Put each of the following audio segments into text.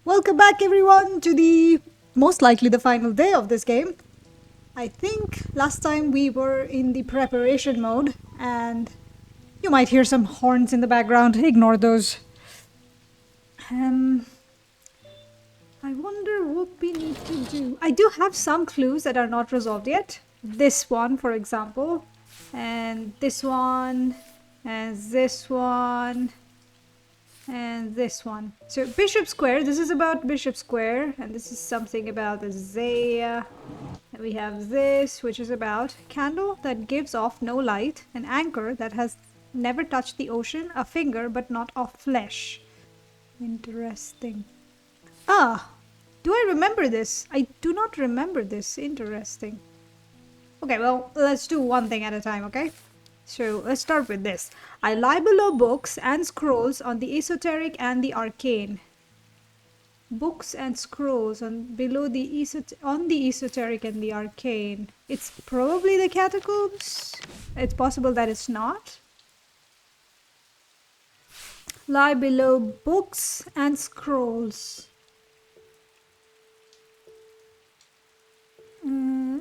Welcome back everyone to the most likely the final day of this game. I think last time we were in the preparation mode and you might hear some horns in the background. Ignore those. I wonder what we need to do. I do have some clues that are not resolved yet. This one, for example, and this one, and this one, and this one. So Bishop Square, this is about Bishop Square, and this is something about the Zaya. And we have this, which is about a candle that gives off no light, an anchor that has never touched the ocean, a finger but not of flesh. Interesting. Ah, do I remember this? I do not remember this. Interesting. Okay, well, let's do one thing at a time, okay? So let's start with this. I lie below books and scrolls on the esoteric and the arcane. Books and scrolls on the esoteric and the arcane. It's probably the catacombs. It's possible that it's not. Lie below books and scrolls.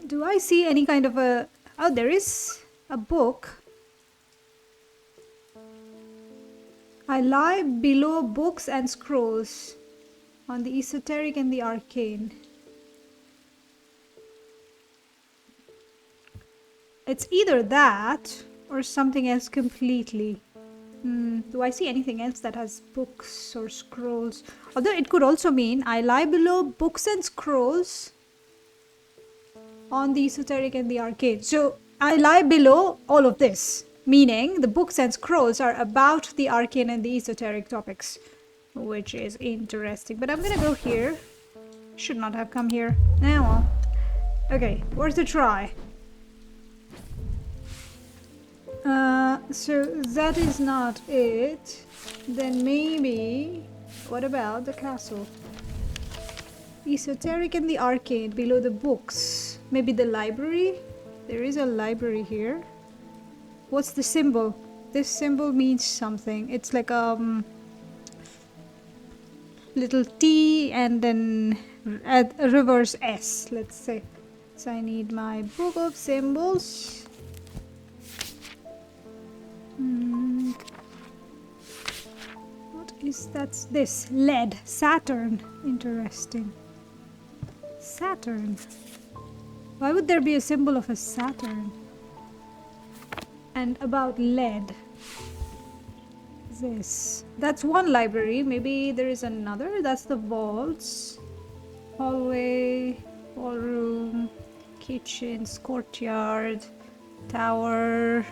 Do I see any kind of a... Oh, there is a book. I lie below books and scrolls on the esoteric and the arcane. It's either that or something else completely. Do I see anything else that has books or scrolls? Although it could also mean I lie below books and scrolls on the esoteric and the arcane. So I lie below all of this, meaning the books and scrolls are about the arcane and the esoteric topics, which is interesting. But I'm gonna go here. Should not have come here. Now, well. Okay, worth a try. So that is not it. Then maybe... What about the castle? Esoteric and the arcane below the books. Maybe the library? There is a library here. What's the symbol? This symbol means something. It's like little T and then a reverse S, let's say. So I need my book of symbols. What is that? This lead. Saturn. Interesting. Saturn. Why would there be a symbol of a Saturn? And about lead. This. That's one library. Maybe there is another. That's the vaults. Hallway. Ballroom. Kitchens. Courtyard. Tower.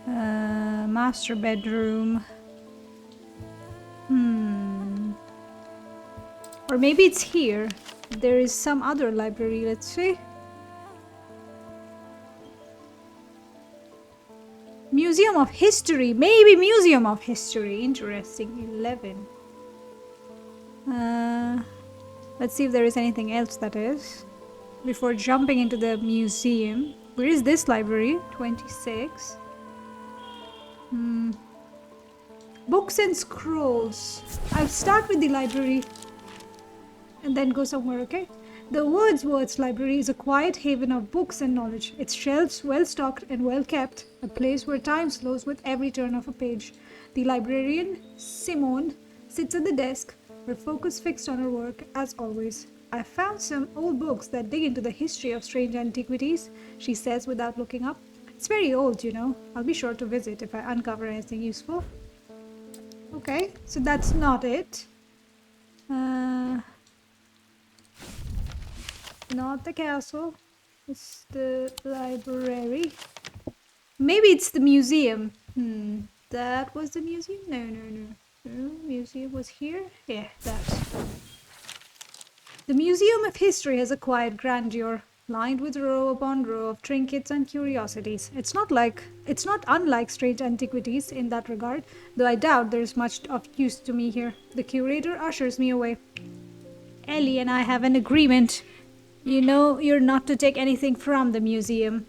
Master bedroom. Or maybe it's here. There is some other library. Let's see. Museum of History. Maybe Museum of History. Interesting. 11. Let's see if there is anything else that is. Before jumping into the museum. Where is this library? 26. Books and scrolls. I'll start with the library. And then go somewhere, okay? The Wordsworth's Library is a quiet haven of books and knowledge. Its shelves well stocked and well kept, a place where time slows with every turn of a page. The librarian, Simone, sits at the desk, her focus fixed on her work, as always. I found some old books that dig into the history of strange antiquities, she says without looking up. It's very old, you know. I'll be sure to visit if I uncover anything useful. Okay, so that's not it. Not the castle. It's the library. Maybe it's the museum. That was the museum? No, museum was here? Yeah, that. The Museum of History has a quiet grandeur, lined with row upon row of trinkets and curiosities. It's not unlike strange antiquities in that regard, though I doubt there's much of use to me here. The curator ushers me away. Ellie and I have an agreement. You know you're not to take anything from the museum.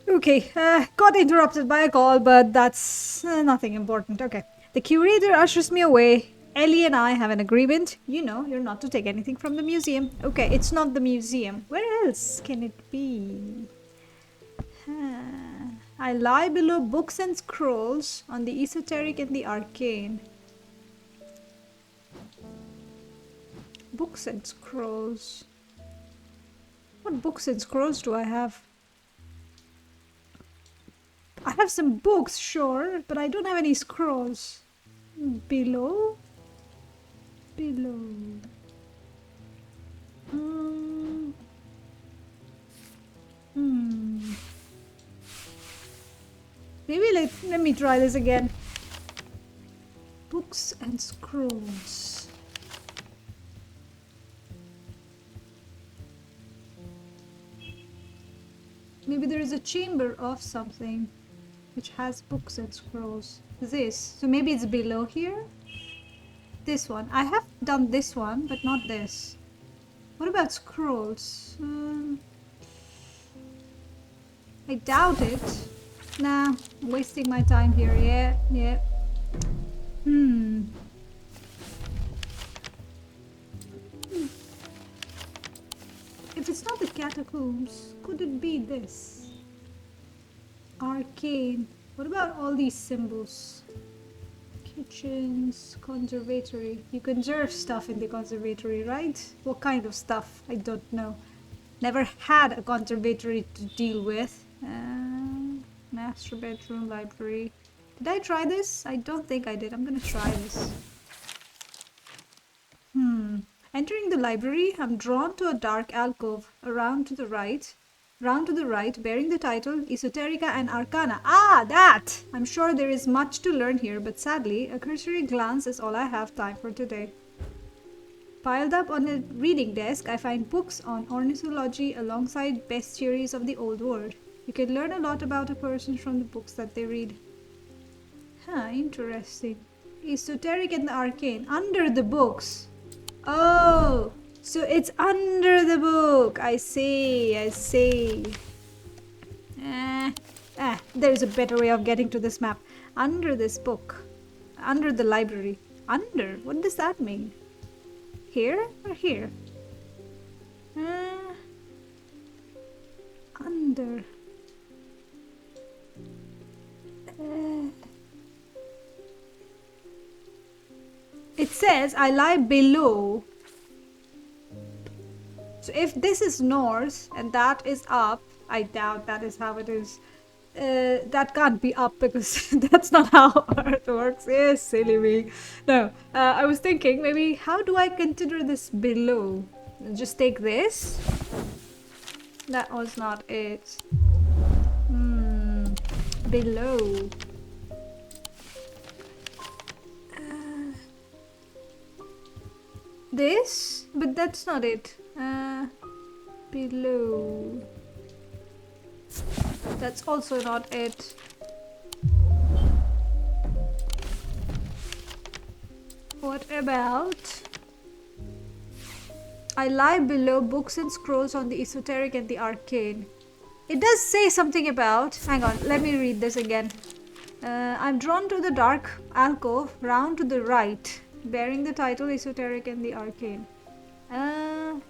Okay, got interrupted by a call, but that's nothing important. Okay. The curator ushers me away Ellie and I have an agreement. You know, you're not to take anything from the museum. Okay, it's not the museum. Where else can it be? I lie below books and scrolls on the esoteric and the arcane. Books and scrolls. What books and scrolls do I have? I have some books, sure, but I don't have any scrolls. Below? Below. Maybe let me try this again. Books and scrolls. Maybe there is a chamber of something which has books and scrolls. This. So maybe it's below here? This one. I have done this one, but not this. What about scrolls? I doubt it. Nah, I'm wasting my time here. Yeah. If it's not the catacombs, could it be this? Arcane. What about all these symbols? Kitchens, conservatory. You conserve stuff in the conservatory, right? What kind of stuff? I don't know. Never had a conservatory to deal with. Master bedroom, library. Did I try this? I don't think I did. I'm gonna try this. Entering the library, I'm drawn to a dark alcove round to the right, bearing the title Esoterica and Arcana. Ah, that! I'm sure there is much to learn here, but sadly, a cursory glance is all I have time for today. Piled up on a reading desk, I find books on ornithology alongside bestiaries of the old world. You can learn a lot about a person from the books that they read. Interesting. Esoteric and the arcane. Under the books. Oh, so it's under the book. I see. There's a better way of getting to this map. Under this book. Under the library. Under? What does that mean? Here or here? Under. It says I lie below. So if this is north and that is up, I doubt that is how it is. That can't be up because that's not how Earth works. Yes, silly me. No, I was thinking maybe how do I consider this below? Just take this. That was not it. Below. This? But that's not it. Below. That's also not it. What about? I lie below books and scrolls on the esoteric and the arcane. It does say something about... Hang on, let me read this again. I'm drawn to the dark alcove round to the right, bearing the title Esoteric and the Arcane.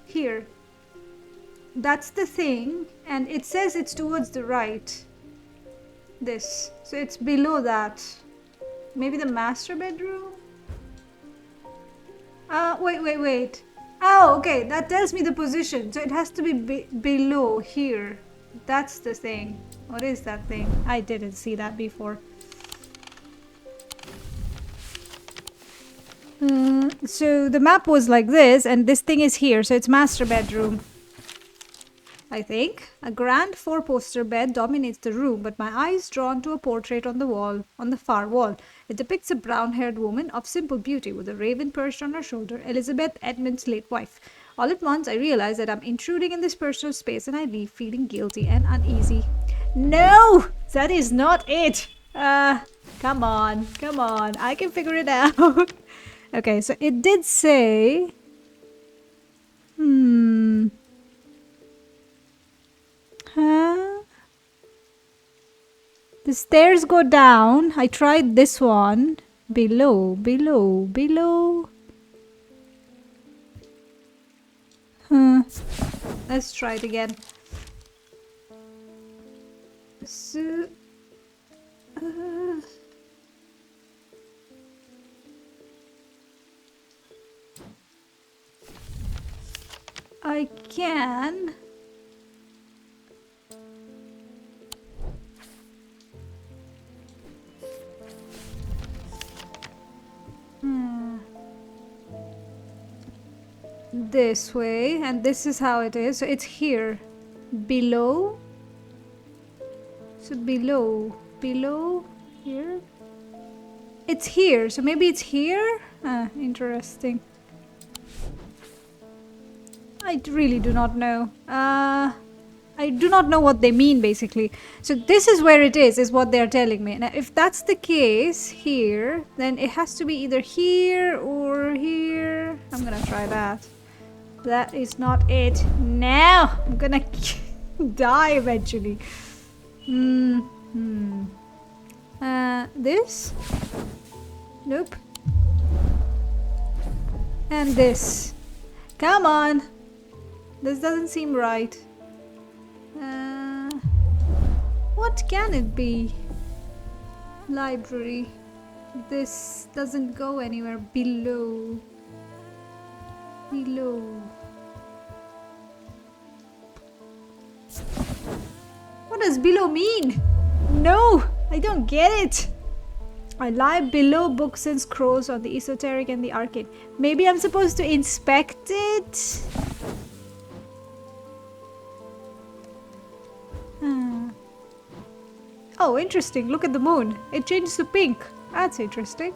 Here. That's the thing, and it says it's towards the right. This. So it's below that. Maybe the master bedroom? Wait. Oh, okay, that tells me the position. So it has to be below here. That's the thing. What is that thing? I didn't see that before. So the map was like this, and this thing is here, so it's master bedroom. I think. A grand four-poster bed dominates the room, but my eye is drawn to a portrait on the wall, on the far wall. It depicts a brown-haired woman of simple beauty with a raven perched on her shoulder, Elizabeth Edmund's late wife. All at once, I realize that I'm intruding in this personal space, and I leave feeling guilty and uneasy. No! That is not it! Come on. I can figure it out. Okay, so it did say... The stairs go down. I tried this one. Below, below, below. Let's try it again. So, I can. This way, and this is how it is. So it's here. Below. So below. Below. Here. It's here. So maybe it's here? Interesting. I really do not know. I do not know what they mean, basically. So this is where it is what they're telling me. Now, if that's the case here, then it has to be either here or here. I'm gonna try that. That is not it. Now I'm gonna die eventually. This? Nope. And this. Come on. This doesn't seem right. What can it be? Library. This doesn't go anywhere. Below. Below. What does below mean? No, I don't get it. I lie below books and scrolls on the esoteric and the arcane. Maybe I'm supposed to inspect it? Oh, interesting. Look at the moon. It changed to pink. That's interesting.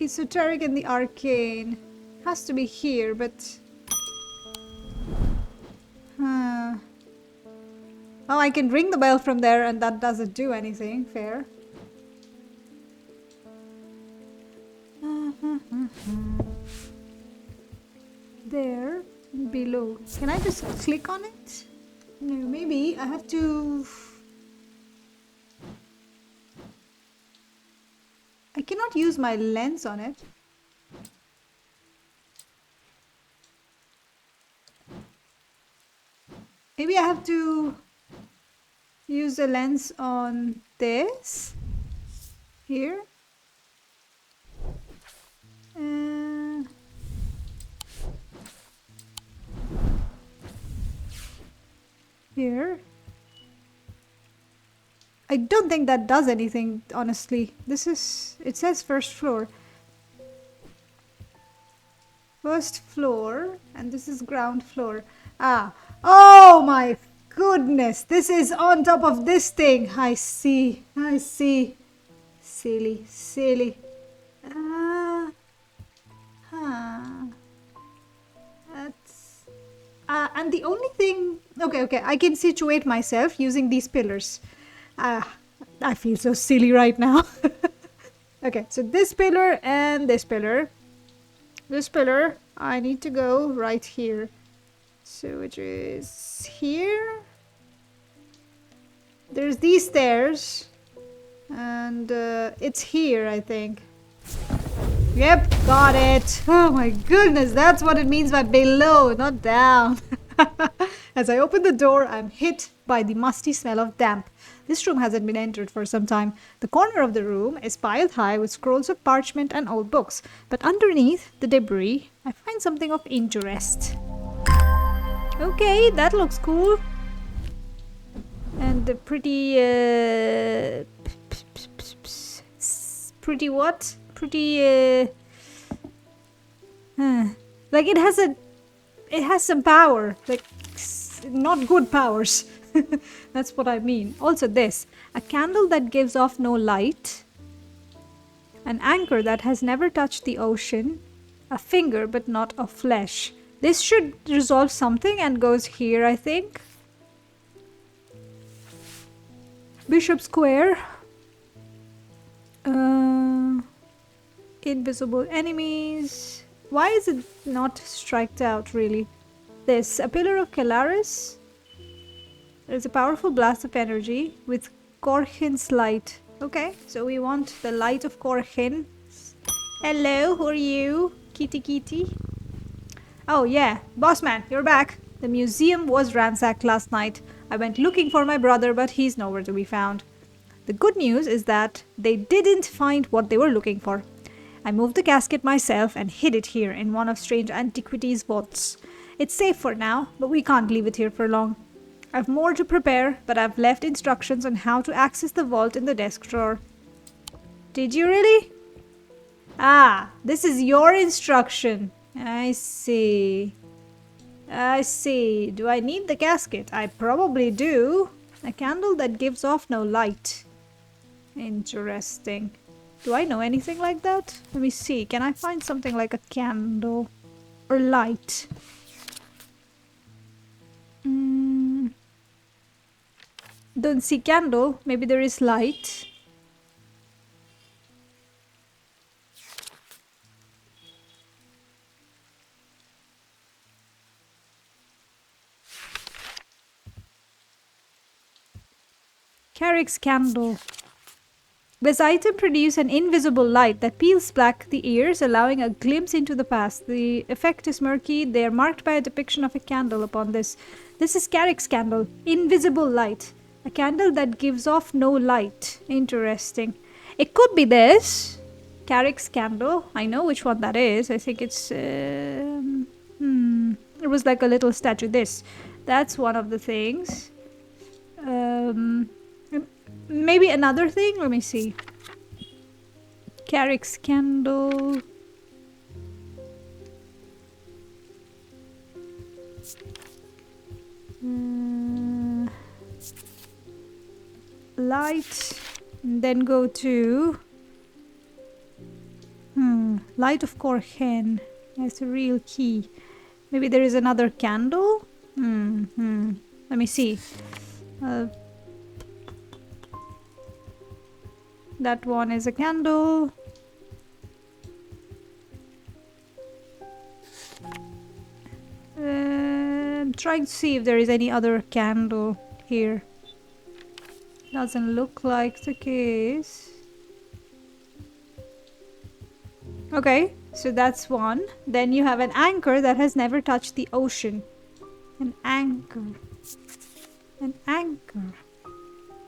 Esoteric and the arcane. Has to be here, but... Oh, I can ring the bell from there and that doesn't do anything. Fair. There. Below. Can I just click on it? No, maybe I have to... I cannot use my lens on it. Maybe I have to use the lens on this here. Here. I don't think that does anything, honestly. This is... It says first floor. First floor. And this is ground floor. Ah. Oh my goodness. This is on top of this thing. I see. I see. Silly. Silly. That's... and the only thing... Okay. I can situate myself using these pillars. I feel so silly right now. Okay, so this pillar and this pillar. This pillar, I need to go right here. So which is here. There's these stairs. And it's here, I think. Yep, got it. Oh my goodness, that's what it means by below, not down. As I open the door, I'm hit by the musty smell of damp. This room hasn't been entered for some time. The corner of the room is piled high with scrolls of parchment and old books. But underneath the debris, I find something of interest. Okay, that looks cool. And the pretty... pretty what? Pretty... like it has some power. Like, not good powers. That's what I mean. Also this. A candle that gives off no light. An anchor that has never touched the ocean. A finger but not a flesh. This should resolve something and goes here, I think. Bishop Square. Invisible enemies. Why is it not striked out, really? this? A pillar of Calaris? There's a powerful blast of energy with Korhin's light. Okay, so we want the light of Korhin. Hello, who are you? Kitty kitty. Oh yeah, Bossman, you're back. The museum was ransacked last night. I went looking for my brother, but he's nowhere to be found. The good news is that they didn't find what they were looking for. I moved the casket myself and hid it here in one of Strange Antiquities' vaults. It's safe for now, but we can't leave it here for long. I've more to prepare, but I've left instructions on how to access the vault in the desk drawer. Did you really? Ah, this is your instruction. I see. I see. Do I need the casket? I probably do. A candle that gives off no light. Interesting. Do I know anything like that? Let me see. Can I find something like a candle or light? Don't see candle. Maybe there is light. Carrick's candle. This item produces an invisible light that peels back the ears, allowing a glimpse into the past. The effect is murky. They are marked by a depiction of a candle upon this. This is Carrick's candle. Invisible light. A candle that gives off no light. Interesting. It could be this. Carrick's candle. I know which one that is. I think it's... It was like a little statue. This. That's one of the things. Maybe another thing? Let me see. Carrick's candle. Light. And then go to... Light of Korhen. That's a real key. Maybe there is another candle? Let me see. That one is a candle. I'm trying to see if there is any other candle here. Doesn't look like the case. Okay, so that's one. Then you have an anchor that has never touched the ocean. An anchor. An anchor.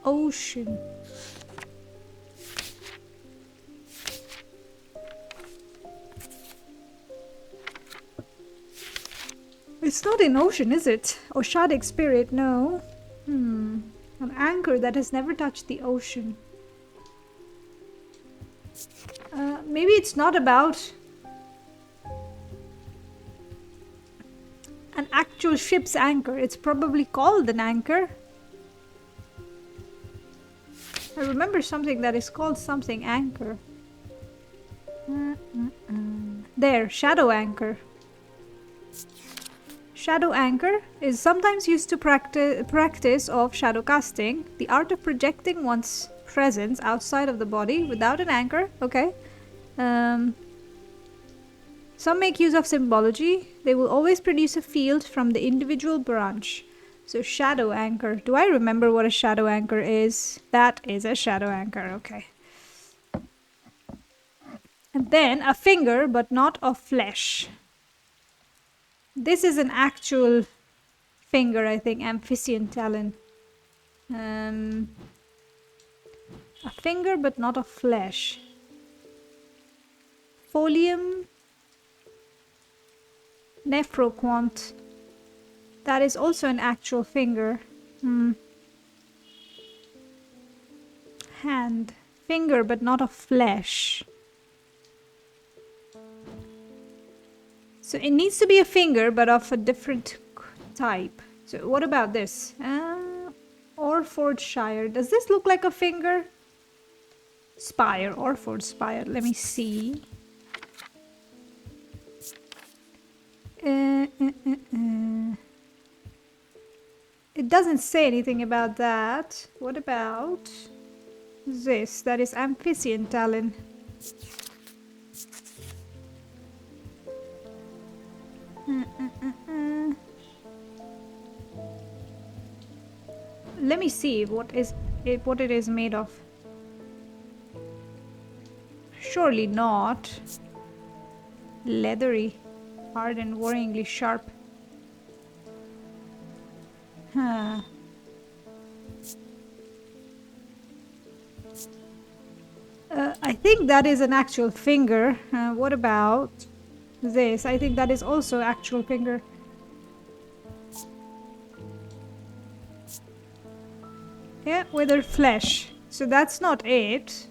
Ocean. It's not an ocean, is it? Oshadic spirit, no. An anchor that has never touched the ocean. Maybe it's not about an actual ship's anchor. It's probably called an anchor. I remember something that is called something anchor. There, shadow anchor. Shadow anchor is sometimes used to practice of shadow casting, the art of projecting one's presence outside of the body without an anchor. Okay. Some make use of symbology. They will always produce a field from the individual branch. So shadow anchor. Do I remember what a shadow anchor is? That is a shadow anchor. Okay. And then a finger, but not of flesh. This is an actual finger, I think. Amphibian talon. A finger, but not of flesh. Folium. Nephroquant. That is also an actual finger. Hand. Finger, but not of flesh. So it needs to be a finger, but of a different type. So what about this? Orfordshire. Does this look like a finger? Spire. Orford spire. Let me see. It doesn't say anything about that. What about this? That is Amphibian talon. Let me see what it is made of. Surely not. Leathery, hard and worryingly sharp. Huh. I think that is an actual finger. What about this? I think that is also actual finger. Yeah, withered flesh. So that's not it.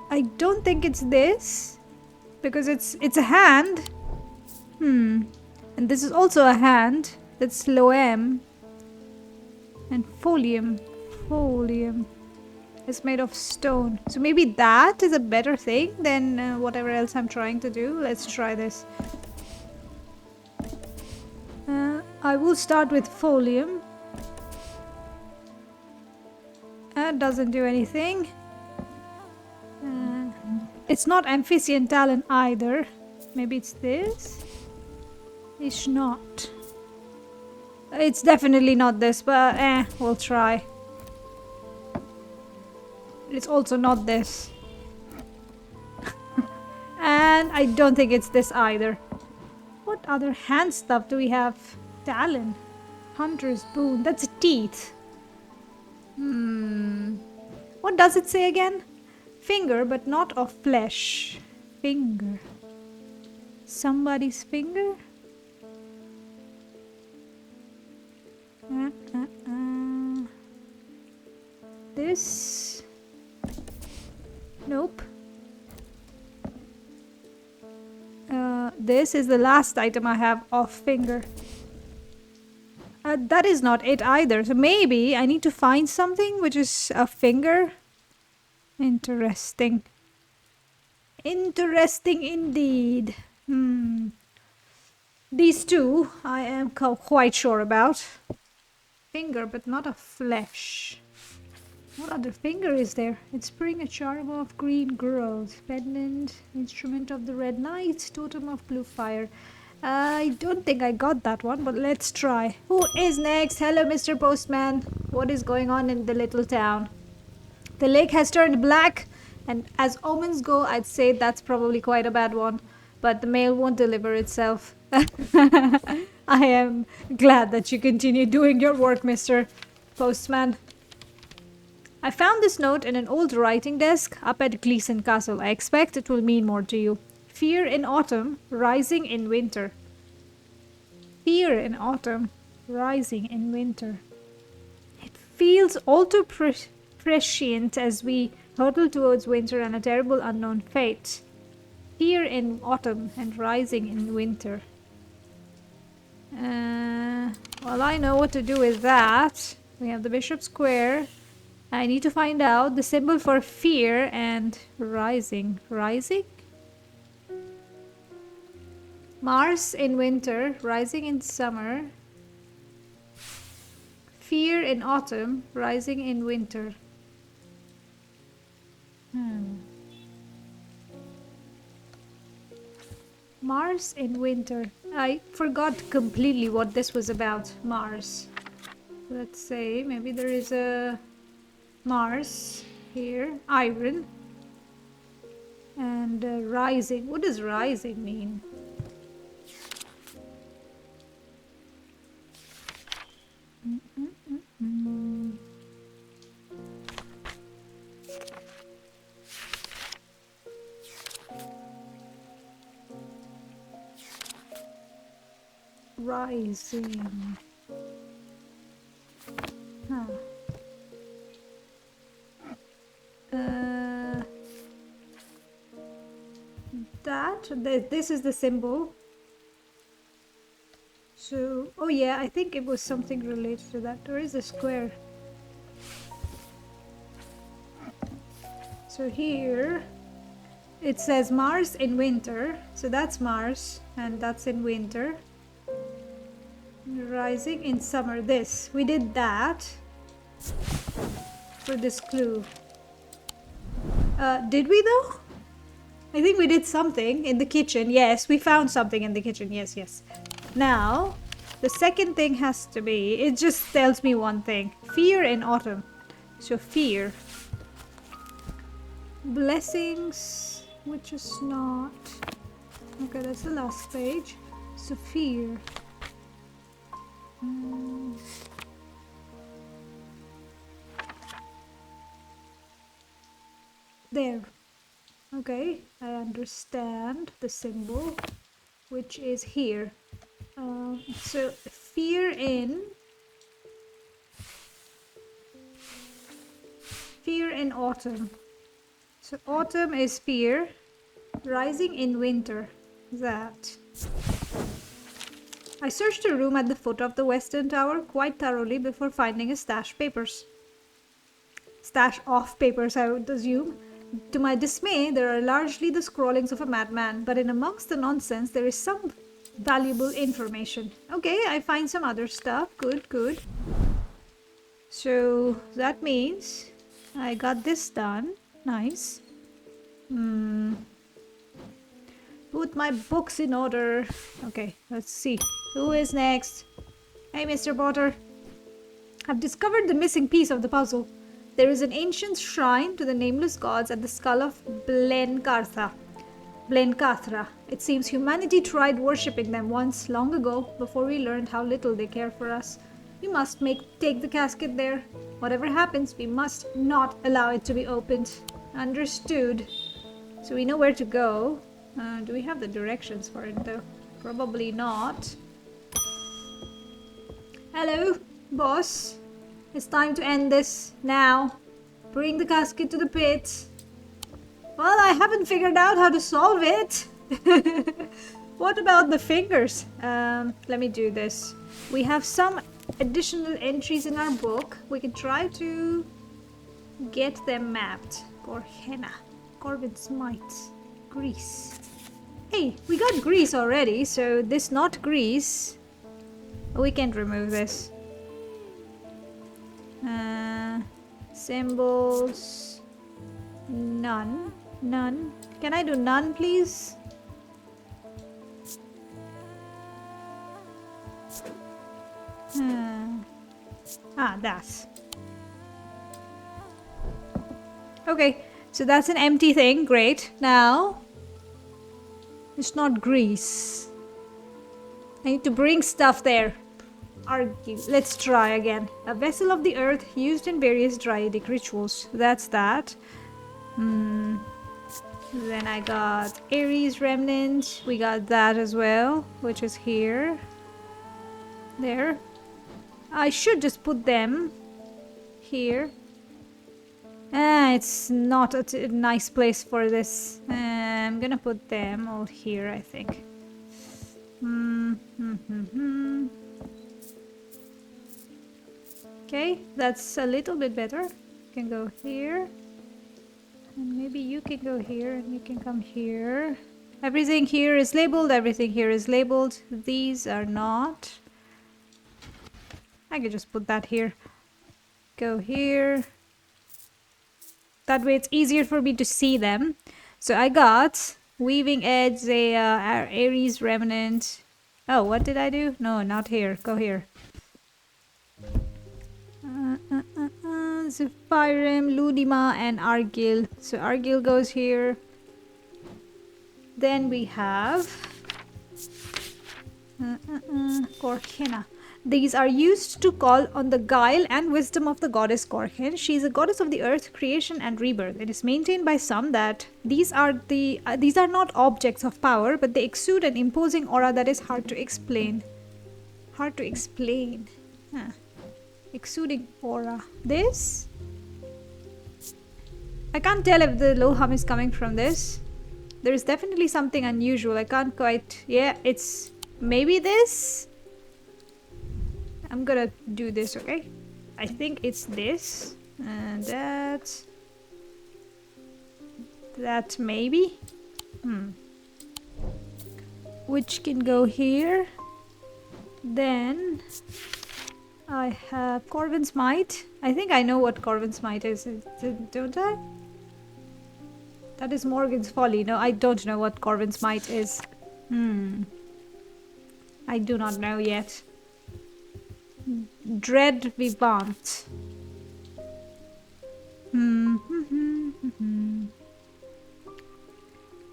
I don't think it's this because it's a hand. And this is also a hand. That's phloem. And folium. Folium. It's made of stone. So maybe that is a better thing than whatever else I'm trying to do. Let's try this. I will start with folium. That doesn't do anything. It's not amphibian talon either. Maybe it's this? It's not. It's definitely not this, but we'll try. It's also not this. And I don't think it's this either. What other hand stuff do we have? Talon. Hunter's boon. That's teeth. What does it say again? Finger, but not of flesh. Finger. Somebody's finger? This? Nope. This is the last item I have of finger. That is not it either. So maybe I need to find something which is a finger. Interesting. Interesting indeed. These two I am quite sure about. Finger, but not a flesh. What other finger is there? It's spring, a charm of green growth. Pendant, instrument of the red knight, totem of blue fire. I don't think I got that one, but let's try. Who is next? Hello, Mr. Postman. What is going on in the little town? The lake has turned black, and as omens go, I'd say that's probably quite a bad one. But the mail won't deliver itself. I am glad that you continue doing your work, Mr. Postman. I found this note in an old writing desk up at Gleeson Castle. I expect it will mean more to you. Fear in autumn, rising in winter. Fear in autumn, rising in winter. It feels all too prescient as we hurtle towards winter and a terrible unknown fate. Fear in autumn and rising in winter. Well, I know what to do with that. We have the Bishop Square. I need to find out the symbol for fear and rising. Rising? Mars in winter, rising in summer. Fear in autumn, rising in winter. Mars in winter. I forgot completely what this was about. Mars. Let's say maybe there is a Mars here. Iron. And rising. What does rising mean? Rising. This is the symbol. So, oh yeah, I think it was something related to that. There is a square. So here it says Mars in winter. So that's Mars, and that's in winter. Rising in summer. This. We did that for this clue. Did we though? I think we did something in the kitchen. Yes, we found something in the kitchen. Yes, yes. Now, The second thing has to be, it just tells me one thing. Fear in autumn. So fear. Blessings, which is not. Okay, that's the last page. So fear. There. Okay, I understand the symbol, which is here. So fear in autumn. So autumn is fear, rising in winter. That. I searched a room at the foot of the western tower quite thoroughly before finding a stash of papers, I would assume. To my dismay, there are largely the scrawlings of a madman, but in amongst the nonsense there is some valuable information. Okay, I find some other stuff. Good, good. So that means I got this done. Nice. Put my books in order. Okay, let's see. Who is next? Hey, Mr. Potter. I've discovered the missing piece of the puzzle. There is an ancient shrine to the nameless gods at the skull of Blencathra. It seems humanity tried worshipping them once, long ago, before we learned how little they care for us. We must take the casket there. Whatever happens, we must not allow it to be opened. Understood. So we know where to go. Do we have the directions for it though? Probably not. Hello, boss. It's time to end this now. Bring the casket to the pit. Well, I haven't figured out how to solve it. What about the fingers? Let me do this. We have some additional entries in our book. We can try to get them mapped. Gorhenna, Corvin's Might, Greece. Hey, we got Greece already, so this not Greece. We can't remove this. Symbols. None. None. Can I do none, please? That's. Okay, so that's an empty thing. Great. Now, it's not Greece. I need to bring stuff there. Argue. Let's try again. A vessel of the earth used in various Draidic rituals. That's that. Then I got Ares remnant. We got that as well, which is here. There. I should just put them here. It's not a nice place for this. I'm gonna put them all here, I think. Okay, that's a little bit better. You can go here. And maybe you can go here and you can come here. Everything here is labeled. Everything here is labeled. These are not. I could just put that here. Go here. That way it's easier for me to see them. So I got Weaving Edge, the Ares Remnant. Oh, what did I do? No, not here. Go here. Zephyrim, Ludima, and Argil. So Argil goes here. Then we have Gorkhena. These are used to call on the guile and wisdom of the goddess Gorkhen. She is a goddess of the earth, creation, and rebirth. It is maintained by some that these are not objects of power, but they exude an imposing aura that is hard to explain. Hard to explain. Exuding aura. This? I can't tell if the low hum is coming from this. There is definitely something unusual. I can't quite... Yeah, it's maybe this? I'm gonna do this, okay? I think it's this. And that maybe? Which can go here. Then I have Corvin's Might. I think I know what Corvin's Might is, don't I? That is Morgan's Folly. No, I don't know what Corvin's Might is. I do not know yet. Dread Vivant.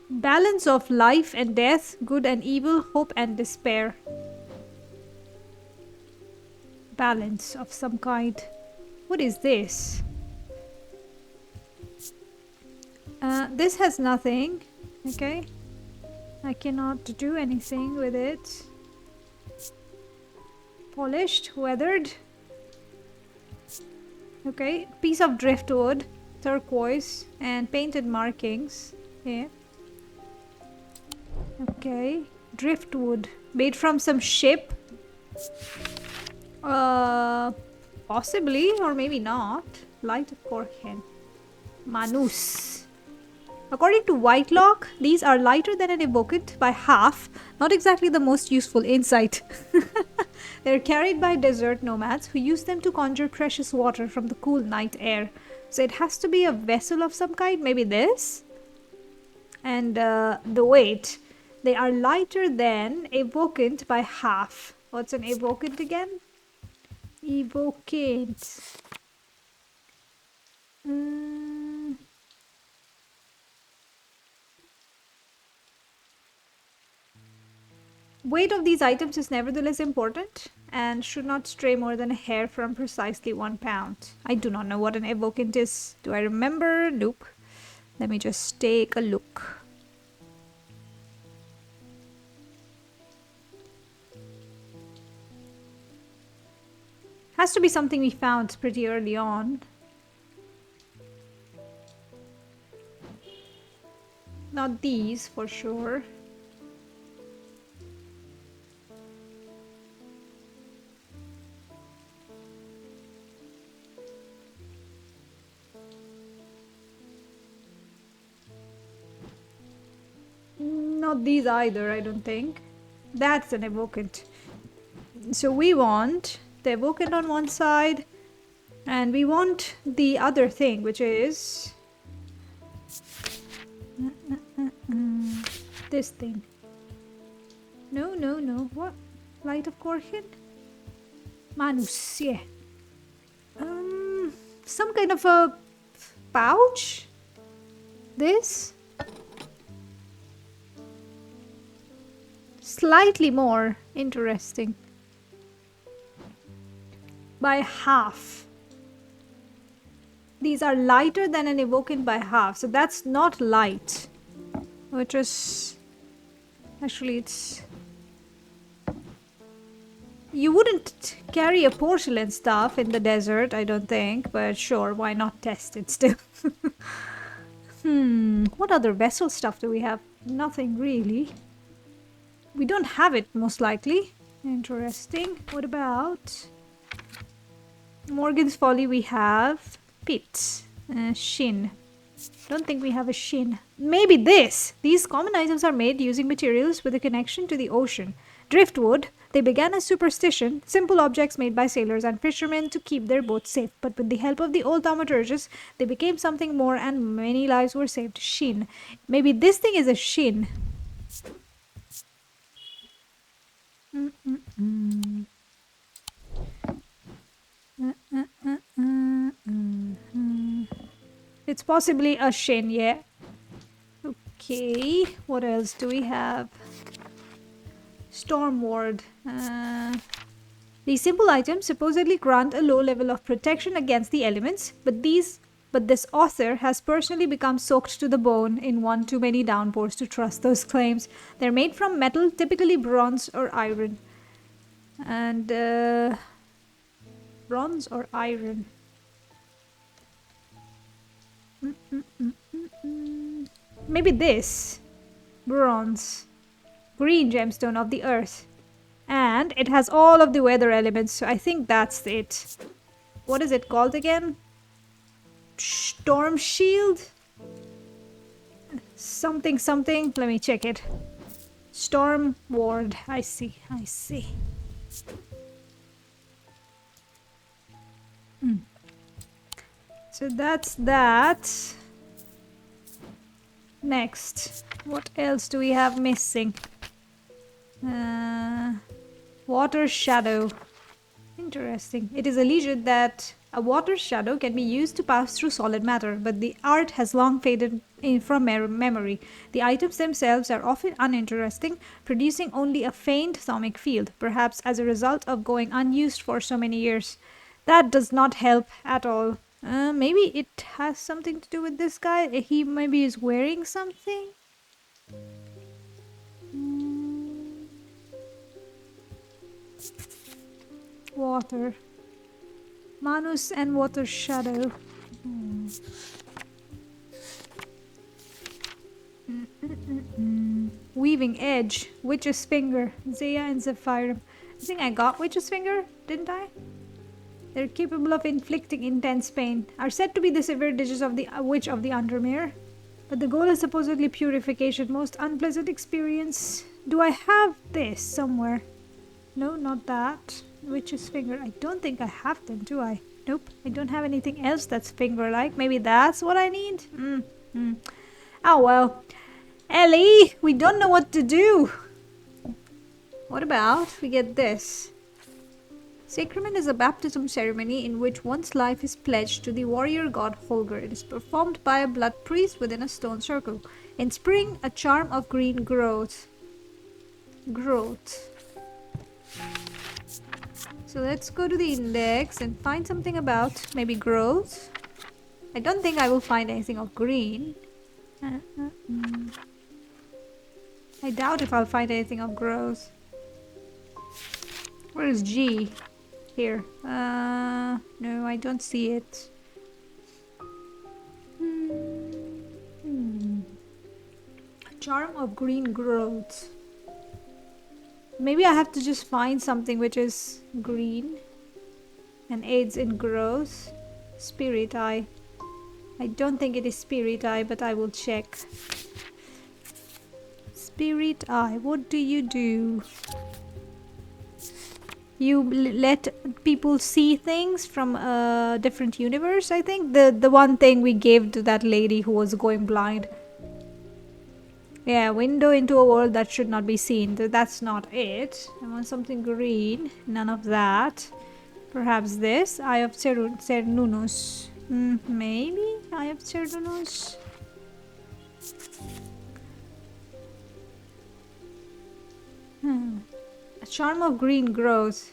Balance of life and death, good and evil, hope and despair. Balance of some kind. What is this? This has nothing. Okay. I cannot do anything with it. Polished, weathered. Okay. Piece of driftwood, turquoise, and painted markings. Yeah. Okay. Driftwood. Made from some ship. Possibly, or maybe not. Light of Korhen. Manus. According to Whitelock, these are lighter than an evocant by half. Not exactly the most useful insight. They're carried by desert nomads who use them to conjure precious water from the cool night air. So it has to be a vessel of some kind, maybe this. And the weight. They are lighter than evocant by half. What's an evocant again? Evocant. Weight of these items is nevertheless important and should not stray more than a hair from precisely 1 pound. I do not know what an evocant is. Do I remember? Nope. Let me just take a look. Has to be something we found pretty early on. Not these for sure. Not these either, I don't think. That's an evocant. So we want the evocant on one side, and we want the other thing, which is this thing. No. What? Light of Korhen? Manus, yeah. Some kind of a pouch? This? Slightly more interesting. By half. These are lighter than an evocant by half, so that's not light. Which is... Actually, it's... You wouldn't carry a porcelain stuff in the desert, I don't think, but sure, why not test it still? What other vessel stuff do we have? Nothing really. We don't have it, most likely. Interesting. What about... Morgan's Folly we have. Pit. Shin. Don't think we have a shin. Maybe this! These common items are made using materials with a connection to the ocean. Driftwood. They began as superstition, simple objects made by sailors and fishermen to keep their boats safe. But with the help of the old thaumaturges, they became something more and many lives were saved. Shin. Maybe this thing is a shin. It's possibly a shin, yeah. Okay, what else do we have? Storm Ward. These simple items supposedly grant a low level of protection against the elements, but this author has personally become soaked to the bone in one too many downpours to trust those claims. They're made from metal, typically bronze or iron. And bronze or iron. Maybe this. Bronze. Green gemstone of the earth. And it has all of the weather elements, so I think that's it. What is it called again? Storm Shield? Something. Let me check it. Storm Ward. I see. So that's that. Next. What else do we have missing? Water Shadow. Interesting. It is alleged that a water shadow can be used to pass through solid matter, but the art has long faded from memory. The items themselves are often uninteresting, producing only a faint sonic field, perhaps as a result of going unused for so many years. That does not help at all. Maybe it has something to do with this guy. He maybe is wearing something. Water. Manus and water shadow. Weaving edge. Witch's finger. Zaya and Zephyrum. I think I got Witch's finger, didn't I? They're capable of inflicting intense pain. Are said to be the severe digits of the Witch of the Undermere. But the goal is supposedly purification. Most unpleasant experience. Do I have this somewhere? No, not that. Witch's finger. I don't think I have them, do I? Nope. I don't have anything else that's finger-like. Maybe that's what I need? Oh well. Ellie, we don't know what to do. What about we get this? Sacrament is a baptism ceremony in which one's life is pledged to the warrior god Holger. It is performed by a blood priest within a stone circle. In spring, a charm of green growth. So let's go to the index and find something about maybe growth. I don't think I will find anything of green. I doubt if I'll find anything of growth. Where is G? Here. No, I don't see it. Charm of green growth. Maybe I have to just find something which is green and aids in growth. Spirit Eye. I don't think it is Spirit Eye, but I will check. Spirit Eye, what do? You let people see things from a different universe, I think. The one thing we gave to that lady who was going blind. Yeah, window into a world that should not be seen. That's not it. I want something green. None of that. Perhaps this. Eye of Cernunnos. Maybe Eye of Cernunnos. A charm of green growth.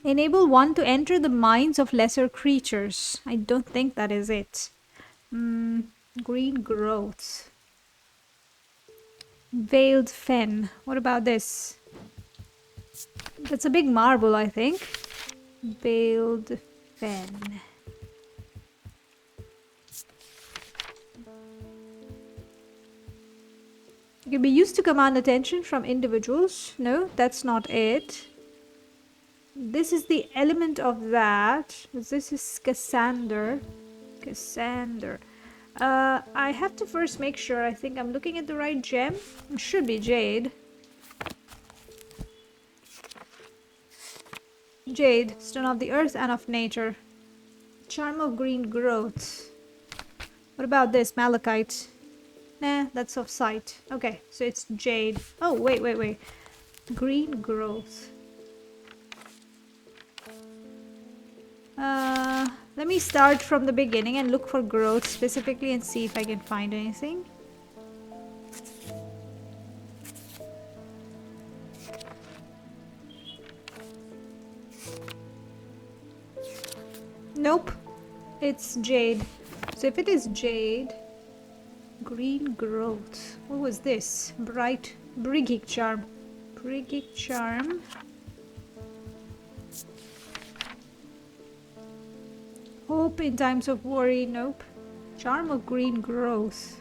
Enable one to enter the minds of lesser creatures. I don't think that is it. Green growth. Veiled fen. What about this? That's a big marble, I think. Veiled fen. It can be used to command attention from individuals. No, that's not it. This is the element of that. This is Cassander. I have to first make sure. I think I'm looking at the right gem. It should be jade. Jade, stone of the earth and of nature. Charm of green growth. What about this? Malachite. Nah, that's of sight. Okay, so it's jade. Oh, wait. Green growth. Let me start from the beginning and look for growth specifically and see if I can find anything. Nope, it's jade. So if it is jade, green growth. What was this? Bright Briggic charm. Briggic charm. Hope in times of worry. Nope. Charm of green growth.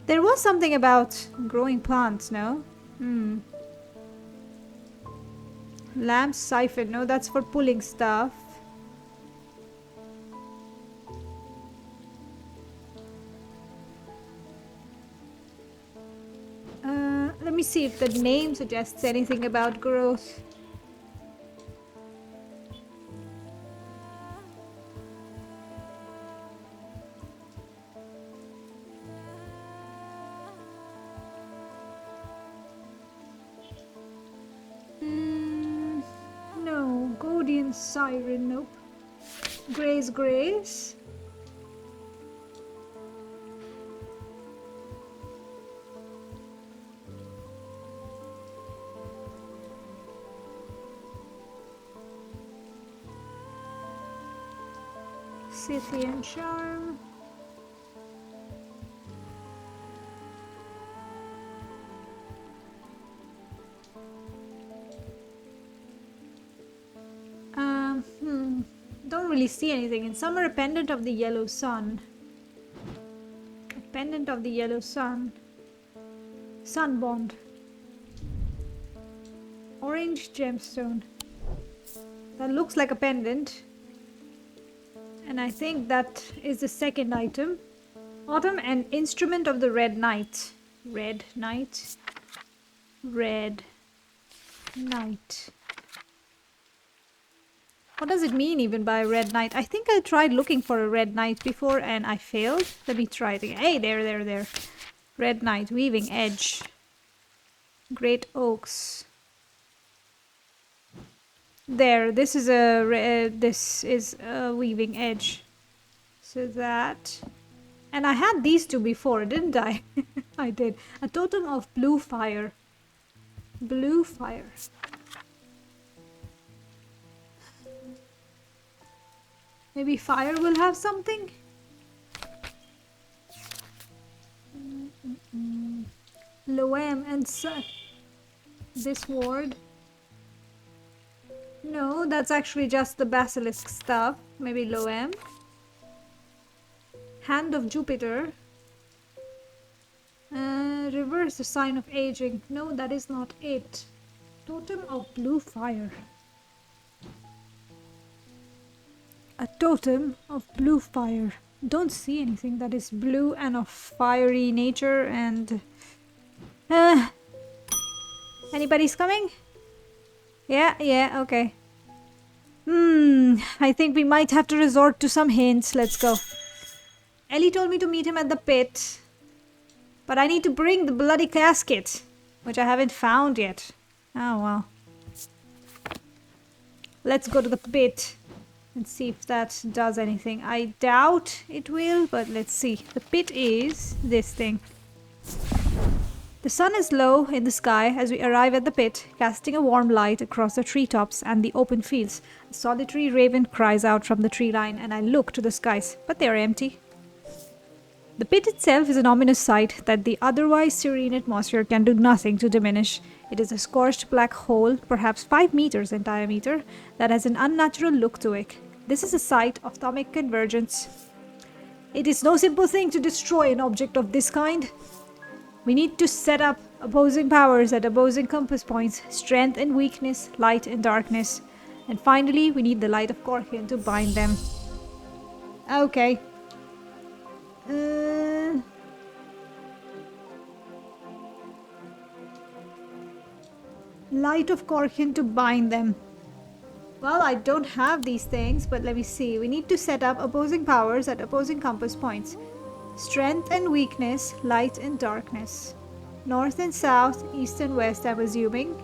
There was something about growing plants, no? Lamp siphon. No, that's for pulling stuff. Let me see if the name suggests anything about growth. Siren, nope. Grace. Scythian Charm. Don't really see anything. In summer, a pendant of the yellow sun. A pendant of the yellow sun. Sun bond. Orange gemstone. That looks like a pendant. And I think that is the second item. Autumn and instrument of the red knight. Red knight. Red knight. What does it mean even by red knight? I think I tried looking for a red knight before and I failed. Let me try it again. Hey, there. Red knight, weaving edge. Great oaks. There, this is a weaving edge. So that, and I had these two before, didn't I? I did. A totem of blue fire. Blue fire. Maybe fire will have something? Loam and this ward. No, that's actually just the basilisk stuff. Maybe Loam. Hand of Jupiter. Reverse the sign of aging. No, that is not it. Totem of blue fire. A totem of blue fire. Don't see anything that is blue and of fiery nature and... anybody's coming? Yeah, okay. I think we might have to resort to some hints. Let's go. Ellie told me to meet him at the pit. But I need to bring the bloody casket, which I haven't found yet. Oh, well. Let's go to the pit and see if that does anything. I doubt it will, but let's see. The pit is this thing. The sun is low in the sky as we arrive at the pit, casting a warm light across the treetops and the open fields. A solitary raven cries out from the tree line, and I look to the skies, but they are empty. The pit itself is an ominous sight that the otherwise serene atmosphere can do nothing to diminish. It is a scorched black hole, perhaps 5 meters in diameter, that has an unnatural look to it. This is a site of atomic convergence. It is no simple thing to destroy an object of this kind. We need to set up opposing powers at opposing compass points, strength and weakness, light and darkness. And finally, we need the light of Korkian to bind them. Okay. Light of Korkian to bind them. Well, I don't have these things, but let me see. We need to set up opposing powers at opposing compass points. Strength and weakness, light and darkness. North and south, east and west, I'm assuming.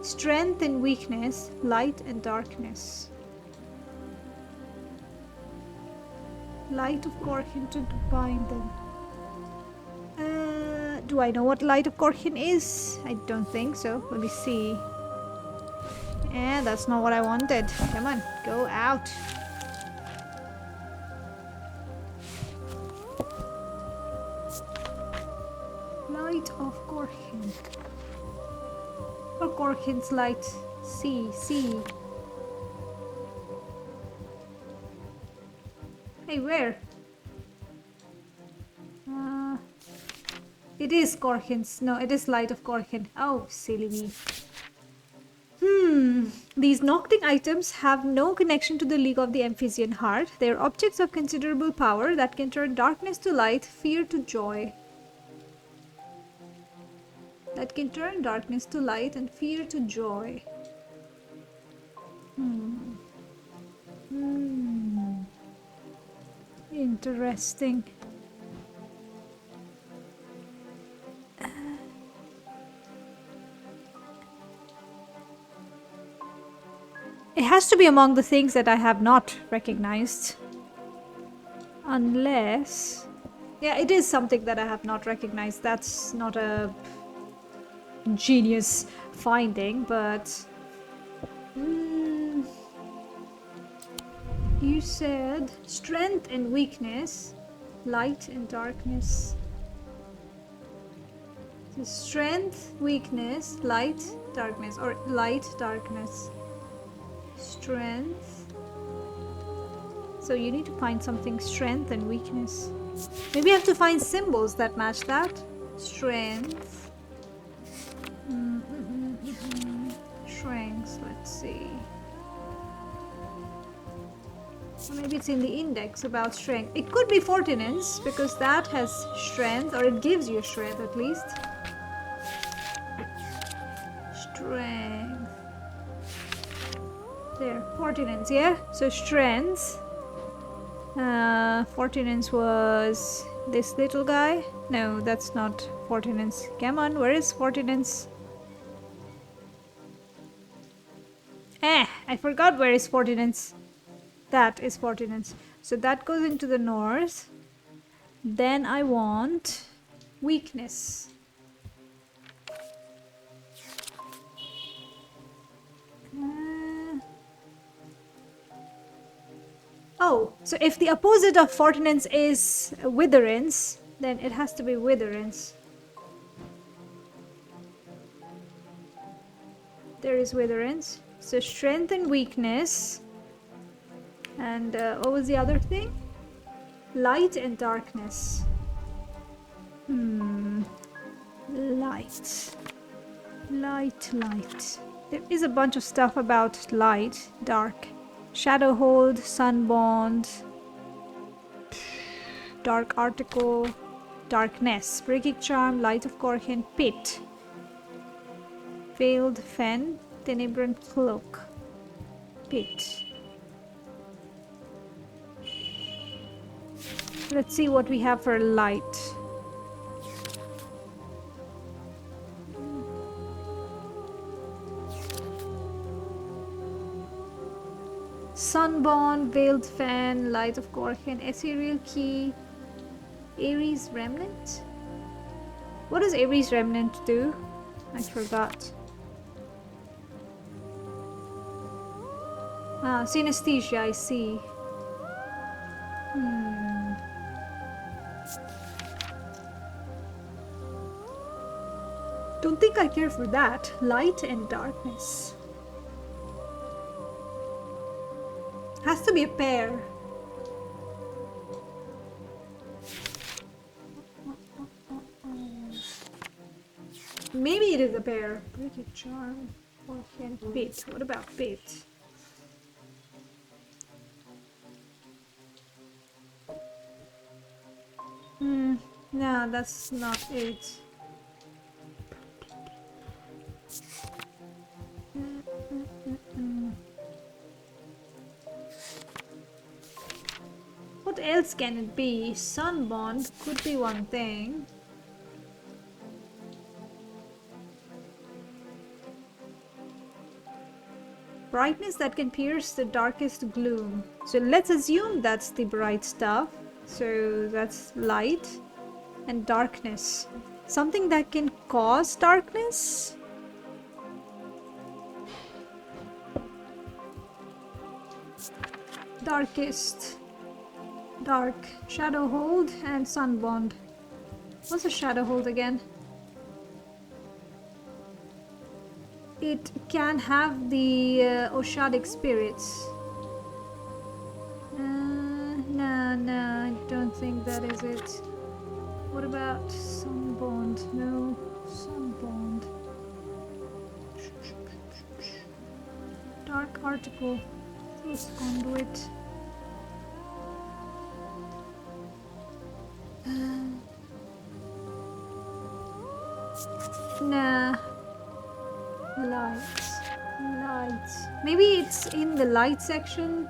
Strength and weakness, light and darkness. Light of Korkian to bind them. Do I know what Light of Korkian is? I don't think so. Let me see. That's not what I wanted. Come on, go out. Light of Korkian. Or Korkian's light. See. Hey, where? It is Korkian's. No, it is Light of Korkian. Oh, silly me. These Nocting items have no connection to the League of the Amphisian Heart. They are objects of considerable power that can turn darkness to light, fear to joy. That can turn darkness to light and fear to joy. Interesting. It has to be among the things that I have not recognized. Unless... yeah, it is something that I have not recognized. That's not a genius finding, but... you said strength and weakness, light and darkness. So strength, weakness, light, darkness, or light, darkness. Strength. So you need to find something strength and weakness. Maybe I have to find symbols that match that. Strength. Strengths, let's see. Or maybe it's in the index about strength. It could be fortinence because that has strength, or it gives you strength at least. Strength. There, fortinence, yeah? So strength. Fortinence was this little guy. No, that's not fortinence. Come on, where is fortinence? I forgot where is fortinence. That is fortinence. So that goes into the north. Then I want weakness. Oh, so if the opposite of fortinence is witherance, then it has to be witherance. There is witherance. So strength and weakness. And what was the other thing? Light and darkness. Light. Light. There is a bunch of stuff about light, dark. Shadow hold, sun bond, dark article, darkness, breaking charm, light of Korkin, pit, veiled fen, tenebrant cloak, pit. Let's see what we have for light. Sunborn, Veiled Fan, Light of Korkin, Ethereal Key, Ares Remnant? What does Ares Remnant do? I forgot. Ah, synesthesia, I see. Don't think I care for that. Light and darkness. Has to be a pair. Maybe it is a pair. Breaking charm. Korkin, pit. What about pit? No, that's not it. What else can it be? Sunbond could be one thing. Brightness that can pierce the darkest gloom. So let's assume that's the bright stuff. So that's light and darkness. Something that can cause darkness? Darkest. Dark. Shadow hold and sun bond. What's a shadow hold again? It can have the Oshadic spirits. No, I don't think that is it. What about Sunbond? No, Sunbond. Dark article. This conduit. Nah. Lights. Maybe it's in the light section.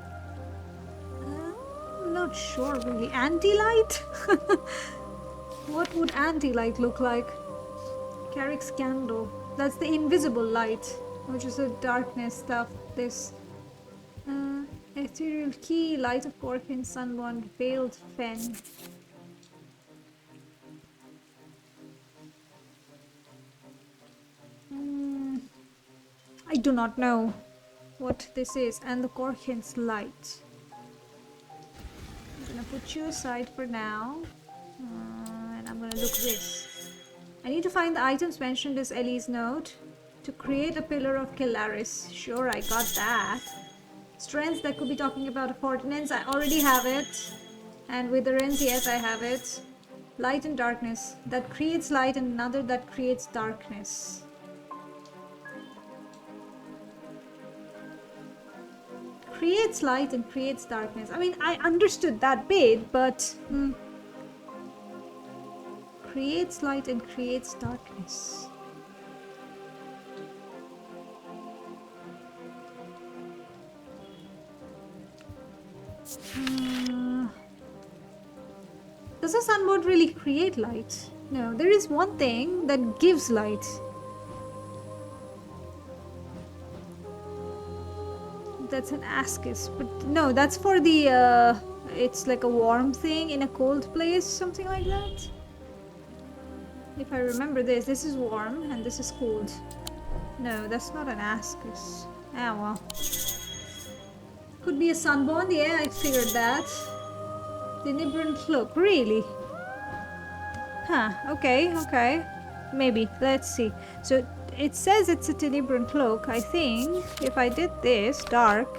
I'm not sure really. Anti-light? What would anti-light look like? Carrick's candle. That's the invisible light, which is the darkness stuff. This Ethereal key, light of Corkin, sunbond, veiled fen. I do not know what this is. And the Corkin's light. I'm gonna put you aside for now. And I'm gonna look this. I need to find the items mentioned as Ellie's note to create a pillar of Kilaris. Sure, I got that. Strength, that could be talking about a ordinance. I already have it. And witherance, yes, I have it. Light and darkness. That creates light, and another that creates darkness. Creates light and creates darkness. I mean, I understood that bit, but... creates light and creates darkness. Does a sunbird really create light? No, there is one thing that gives light. That's an ascus, but no, that's for the, it's like a warm thing in a cold place, something like that. If I remember this is warm and this is cold. No, that's not an ascus. Ah, well. Could be a sunbond, yeah, I figured that. The Nibran cloak, really? Huh, okay. Maybe, let's see. So it says it's a Tenebran cloak. I think if I did this, dark.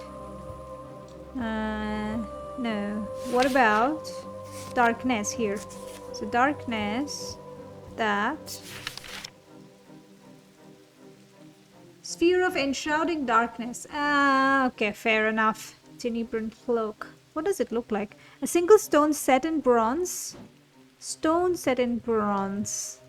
No. What about darkness here? So darkness, that. Sphere of enshrouding darkness. Okay, fair enough. Tenebran cloak. What does it look like? A single stone set in bronze. Stone set in bronze.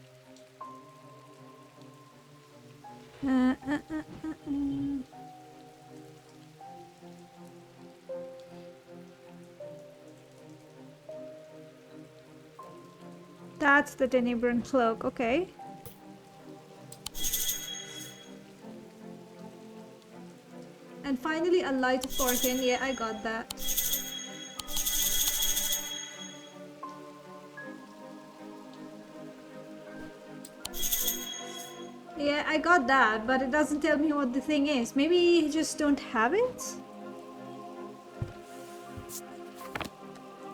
That's the Tenebran cloak, okay. And finally a light of Corkin. Yeah, I got that. Yeah, I got that, but it doesn't tell me what the thing is. Maybe you just don't have it?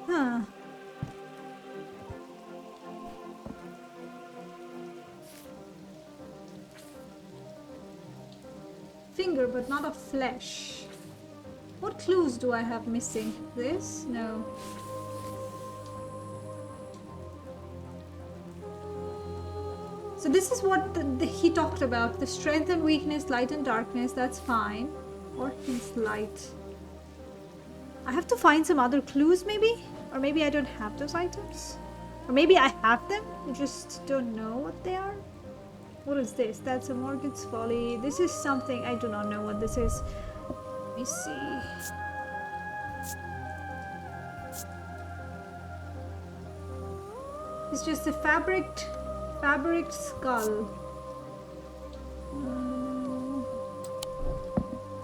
Huh. Finger, but not of flesh. What clues do I have missing? This? No. So this is what he talked about. The strength and weakness, light and darkness, that's fine. Orphan's light. I have to find some other clues maybe? Or maybe I don't have those items? Or maybe I have them, I just don't know what they are? What is this? That's a Morgan's Folly. This is something, I do not know what this is. Let me see. It's just a fabric skull.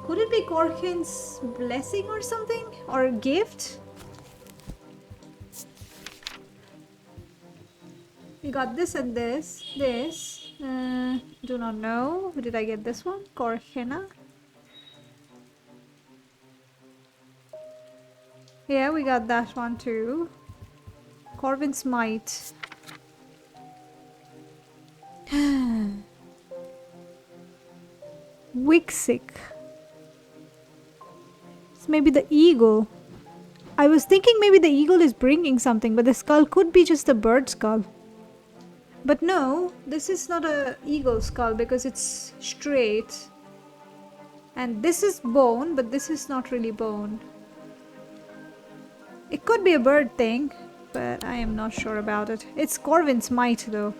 Could it be Corkin's blessing or something? Or a gift? We got this and this. This. Do not know. Did I get this one? Corkina. Yeah, we got that one too. Corvin's Might. Wixic. It's maybe the eagle. I was thinking maybe the eagle is bringing something, but the skull could be just a bird skull. But no, this is not a eagle skull because it's straight. And this is bone, but this is not really bone. It could be a bird thing, but I am not sure about it. It's Corvin's Might though.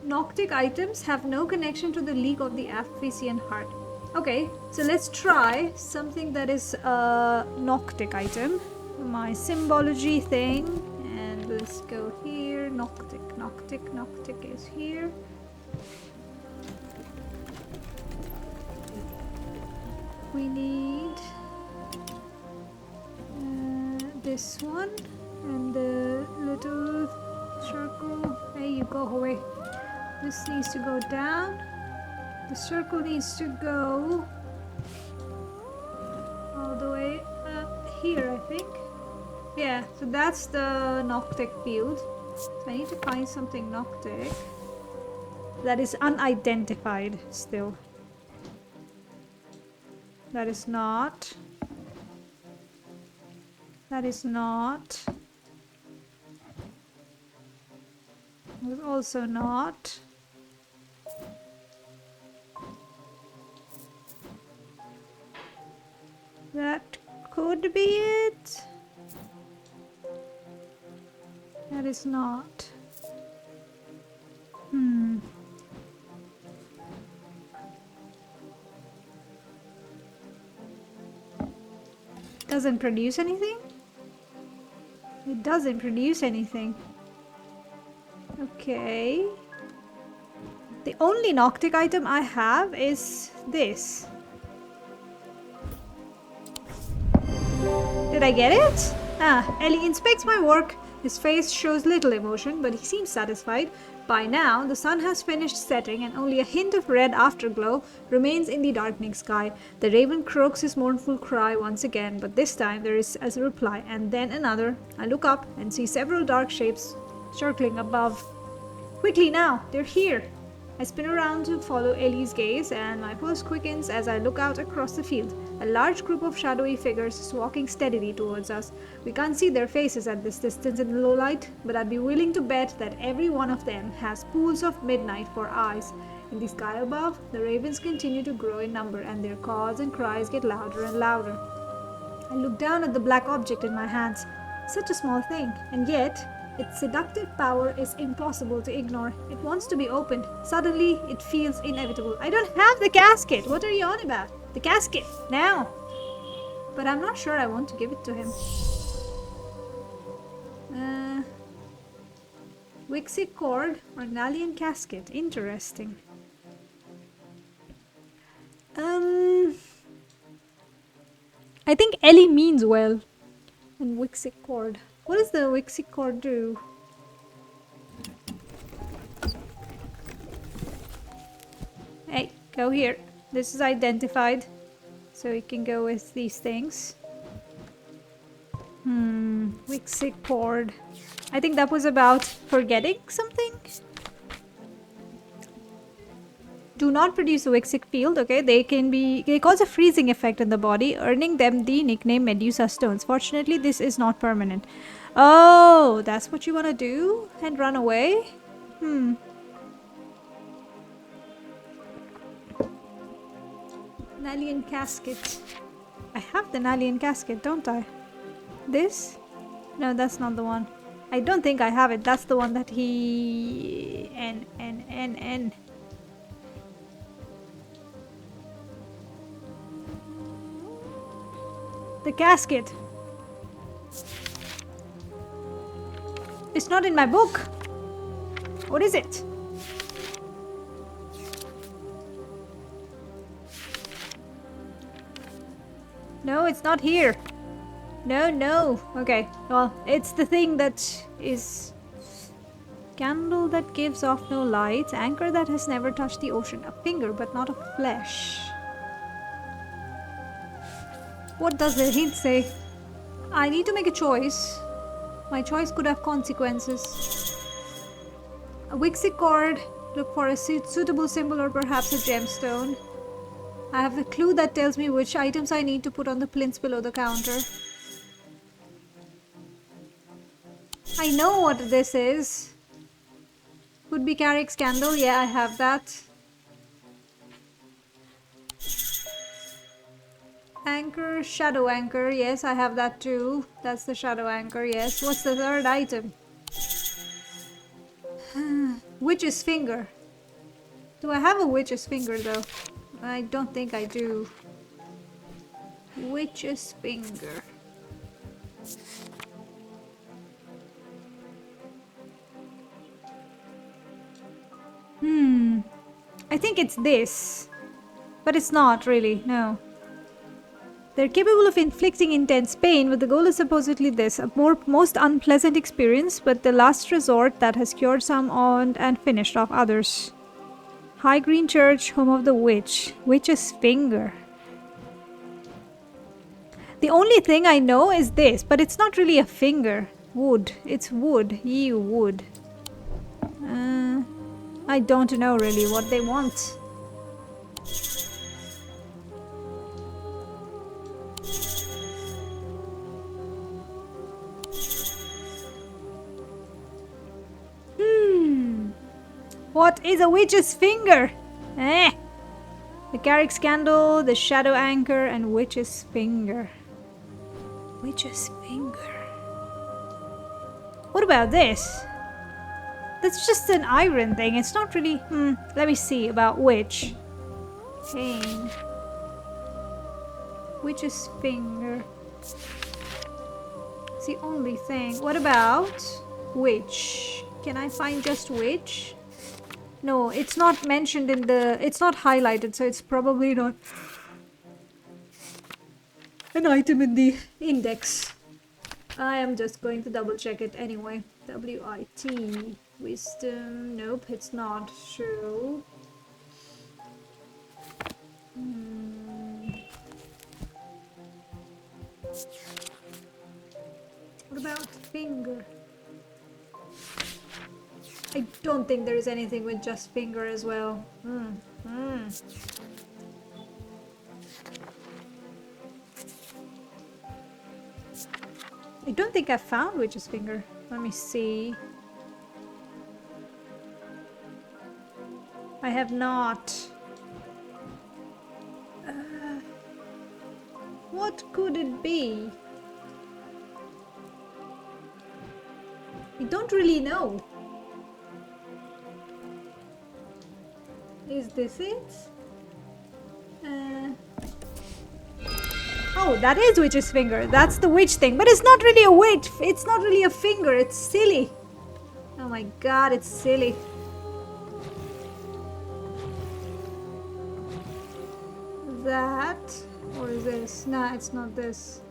Noctic items have no connection to the League of the Aphesian Heart. Okay, so let's try something that is a Noctic item. My symbology thing. And let's go here. Noctic, Noctic, Noctic is here. We need this one and the little circle. There you go, away. This needs to go down. The circle needs to go all the way up here, I think. Yeah, so that's the Noctic field. So I need to find something Noctic that is unidentified still. That is not. That is not. That is also not. That could be it. That is not. Doesn't produce anything? It doesn't produce anything. Okay. The only Noctic item I have is this. Did I get it? Ah, Ellie inspects my work. His face shows little emotion, but he seems satisfied. By now, the sun has finished setting and only a hint of red afterglow remains in the darkening sky. The raven croaks his mournful cry once again, but this time there is a reply, and then another. I look up and see several dark shapes circling above. Quickly now, they're here! I spin around to follow Ellie's gaze, and my pulse quickens as I look out across the field. A large group of shadowy figures is walking steadily towards us. We can't see their faces at this distance in the low light, but I'd be willing to bet that every one of them has pools of midnight for eyes. In the sky above, the ravens continue to grow in number, and their caws and cries get louder and louder. I look down at the black object in my hands. Such a small thing, and yet its seductive power is impossible to ignore. It wants to be opened. Suddenly, it feels inevitable. I don't have the casket! What are you on about? The casket! Now! But I'm not sure I want to give it to him. Wixic cord or Nalian casket. Interesting. I think Ellie means well. And Wixic cord. What does the Wixic cord do? Hey, go here. This is identified. So we can go with these things. Wixic cord. I think that was about forgetting something. Do not produce a Wixic field, okay? They cause a freezing effect in the body, earning them the nickname Medusa stones. Fortunately, this is not permanent. Oh, that's what you want to do? And run away? Nalian casket. I have the Nalian casket, don't I? This? No, that's not the one. I don't think I have it. That's the one that he... N. The casket. It's not in my book. What is it? No, it's not here. No. Okay, well, it's the thing that is... Candle that gives off no light. Anchor that has never touched the ocean. A finger, but not of flesh. What does the hint say? I need to make a choice. My choice could have consequences. A Wixic cord. Look for a suitable symbol or perhaps a gemstone. I have a clue that tells me which items I need to put on the plinths below the counter. I know what this is. Could be Carrick's candle. Yeah, I have that. Anchor, shadow anchor. Yes, I have that too. That's the shadow anchor. Yes. What's the third item? Witch's finger. Do I have a witch's finger though? I don't think I do. Witch's finger. I think it's this. But it's not really, no. They're capable of inflicting intense pain, but the goal is supposedly this, a most unpleasant experience, but the last resort that has cured some and finished off others. High Green Church, home of the witch. Witch's finger. The only thing I know is this, but it's not really a finger. Wood. It's wood. You wood. I don't know really what they want. What is a witch's finger? The Carrick's candle, the shadow anchor, and witch's finger. Witch's finger. What about this? That's just an iron thing. It's not really... Let me see about witch. Pain. Witch's finger. It's the only thing. What about witch? Can I find just witch? No, it's not mentioned in the... It's not highlighted, so it's probably not an item in the index. I am just going to double check it anyway. W-I-T. Wisdom. Nope, it's not. Show. What about finger? I don't think there is anything with just finger as well. I don't think I found witch's finger. Let me see. I have not. What could it be? I don't really know. Is this it? Oh, that is witch's finger. That's the witch thing. But it's not really a witch. It's not really a finger. It's silly. Oh my god, it's silly. That? Or is this? Nah, it's not this.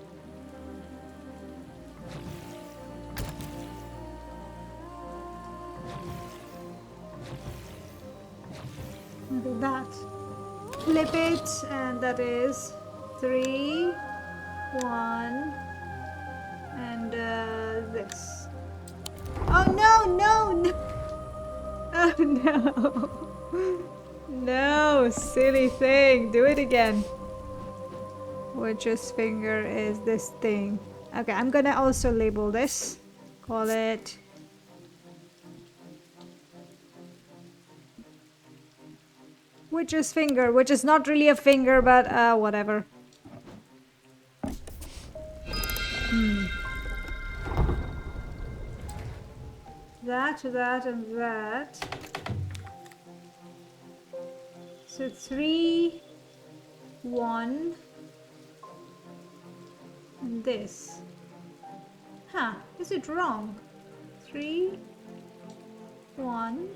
Look at that. Flip it, and that is 3, 1, and this. Oh no, no, no! Oh no! No, silly thing. Do it again. Witch's finger is this thing. Okay, I'm gonna also label this. Call it witch's finger, which is not really a finger, but whatever. That, and that. So 3, 1, and this. Huh, is it wrong? 3, 1,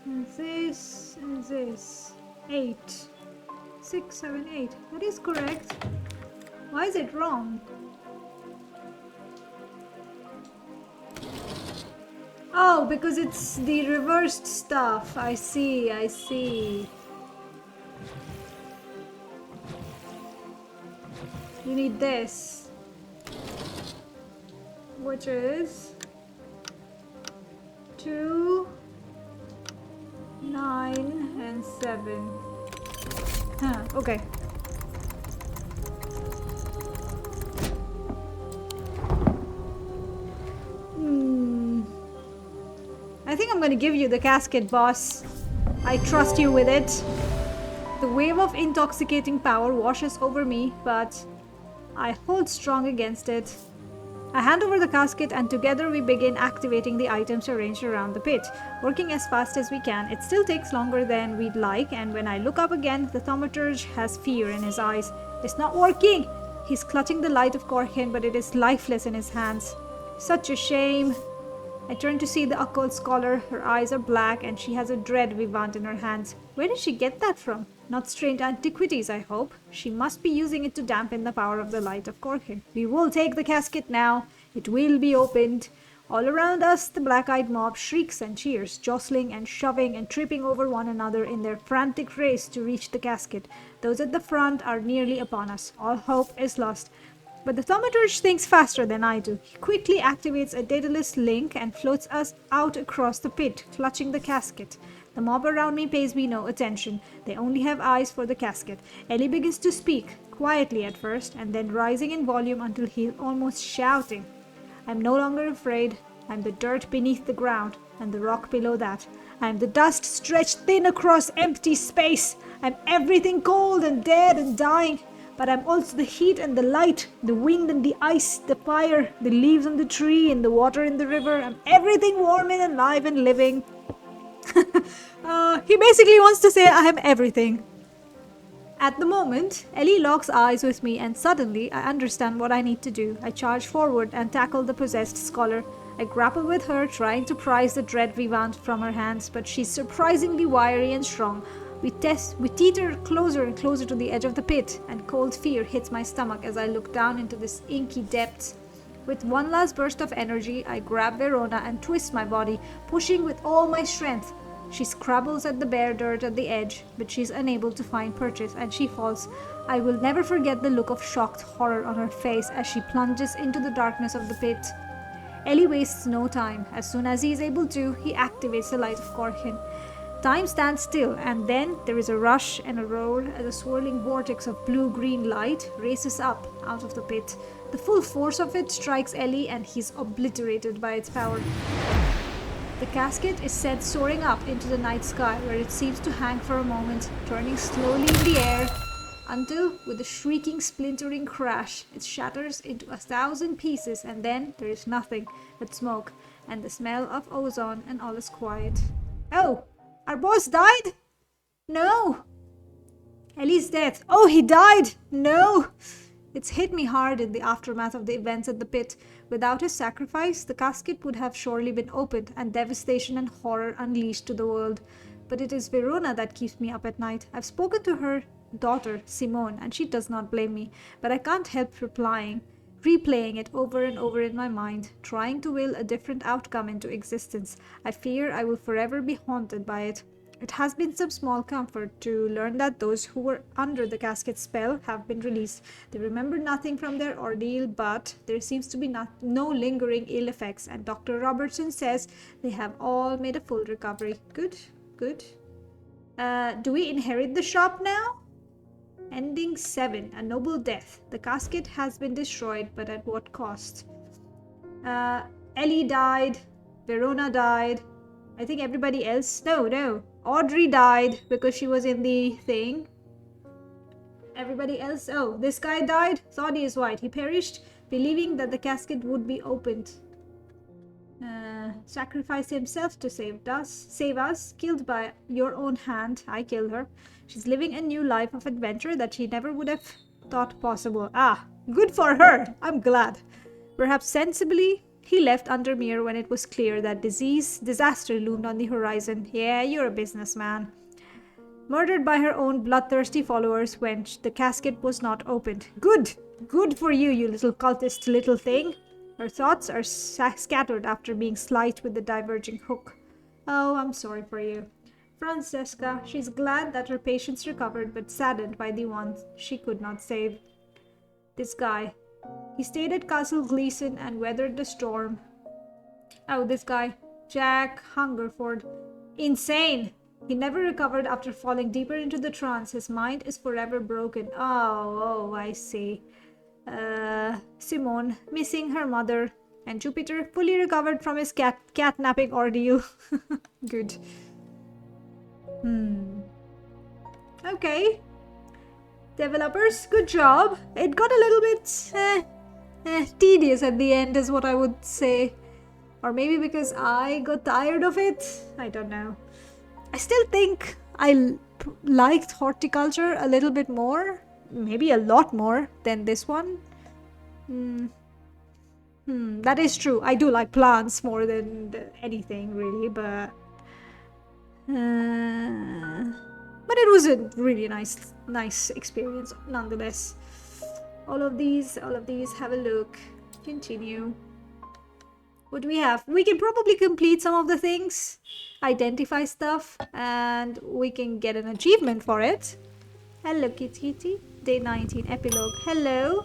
and this. 8. 6, 7, 8. That is correct. Why is it wrong? Oh, because it's the reversed stuff. I see, I see. You need this, which is 2, 9, and 7. Huh, okay. I think I'm going to give you the casket, boss. I trust you with it. The wave of intoxicating power washes over me, but I hold strong against it. I hand over the casket and together we begin activating the items arranged around the pit, working as fast as we can. It still takes longer than we'd like, and when I look up again, the thaumaturge has fear in his eyes. It's not working! He's clutching the light of Korkin, but it is lifeless in his hands. Such a shame. I turn to see the occult scholar. Her eyes are black and she has a dread vivant in her hands. Where did she get that from? Not strange antiquities, I hope. She must be using it to dampen the power of the light of Korkin. We will take the casket now. It will be opened. All around us, the black-eyed mob shrieks and cheers, jostling and shoving and tripping over one another in their frantic race to reach the casket. Those at the front are nearly upon us. All hope is lost. But the thaumaturge thinks faster than I do. He quickly activates a Daedalus link and floats us out across the pit, clutching the casket. The mob around me pays me no attention. They only have eyes for the casket. Ellie begins to speak, quietly at first, and then rising in volume until he's almost shouting. I'm no longer afraid. I'm the dirt beneath the ground, and the rock below that. I'm the dust stretched thin across empty space. I'm everything cold and dead and dying. But I'm also the heat and the light, the wind and the ice, the fire, the leaves on the tree and the water in the river. I'm everything warm and alive and living. He basically wants to say I am everything. At the moment, Ellie locks eyes with me and suddenly I understand what I need to do. I charge forward and tackle the possessed scholar. I grapple with her, trying to prise the dread vivant from her hands, but she's surprisingly wiry and strong. We teeter closer and closer to the edge of the pit, and cold fear hits my stomach as I look down into this inky depths. With one last burst of energy, I grab Verona and twist my body, pushing with all my strength. She scrabbles at the bare dirt at the edge, but she's unable to find purchase, and she falls. I will never forget the look of shocked horror on her face as she plunges into the darkness of the pit. Ellie wastes no time. As soon as he is able to, he activates the light of Korkin. Time stands still, and then there is a rush and a roar as a swirling vortex of blue-green light races up out of the pit. The full force of it strikes Ellie, and he's obliterated by its power. The casket is sent soaring up into the night sky, where it seems to hang for a moment, turning slowly in the air, until, with a shrieking, splintering crash, it shatters into 1,000 pieces, and then there is nothing but smoke, and the smell of ozone, and all is quiet. Oh! Our boss died? No! Ellie's death. Oh, he died! No! It's hit me hard in the aftermath of the events at the pit. Without his sacrifice, the casket would have surely been opened and devastation and horror unleashed to the world. But it is Verona that keeps me up at night. I've spoken to her daughter, Simone, and she does not blame me, but I can't help replaying it over and over in my mind, trying to will a different outcome into existence. I fear I will forever be haunted by it. It has been some small comfort to learn that those who were under the casket spell have been released. They remember nothing from their ordeal, but there seems to be no lingering ill effects, and Dr. Robertson says they have all made a full recovery. Good, good. Do we inherit the shop now? Ending 7. A noble death. The casket has been destroyed, but at what cost? Ellie died. Verona died. I think everybody else... No. Audrey died because she was in the thing. Everybody else... Oh, this guy died. Thought is white. He perished, believing that the casket would be opened. Sacrificed himself to save us. Killed by your own hand. I killed her. She's living a new life of adventure that she never would have thought possible. Ah, good for her. I'm glad. Perhaps sensibly, he left Undermere when it was clear that disaster loomed on the horizon. Yeah, you're a businessman. Murdered by her own bloodthirsty followers when the casket was not opened. Good. Good for you, you little cultist little thing. Her thoughts are scattered after being sliced with the diverging hook. Oh, I'm sorry for you. Francesca, she's glad that her patients recovered, but saddened by the ones she could not save. This guy. He stayed at Castle Gleeson and weathered the storm. Oh, this guy. Jack Hungerford. Insane! He never recovered after falling deeper into the trance. His mind is forever broken. Oh, I see. Simone, missing her mother. And Jupiter, fully recovered from his catnapping ordeal. Good. Okay. Developers, good job. It got a little bit Tedious at the end is what I would say. Or maybe because I got tired of it. I don't know. I still think I liked horticulture a little bit more. Maybe a lot more than this one. That is true. I do like plants more than anything, really, but it was a really nice experience nonetheless. All of these, have a look. Continue. What do we have? We can probably complete some of the things, identify stuff, and we can get an achievement for it. Hello, Kitty. Day 19, epilogue. Hello.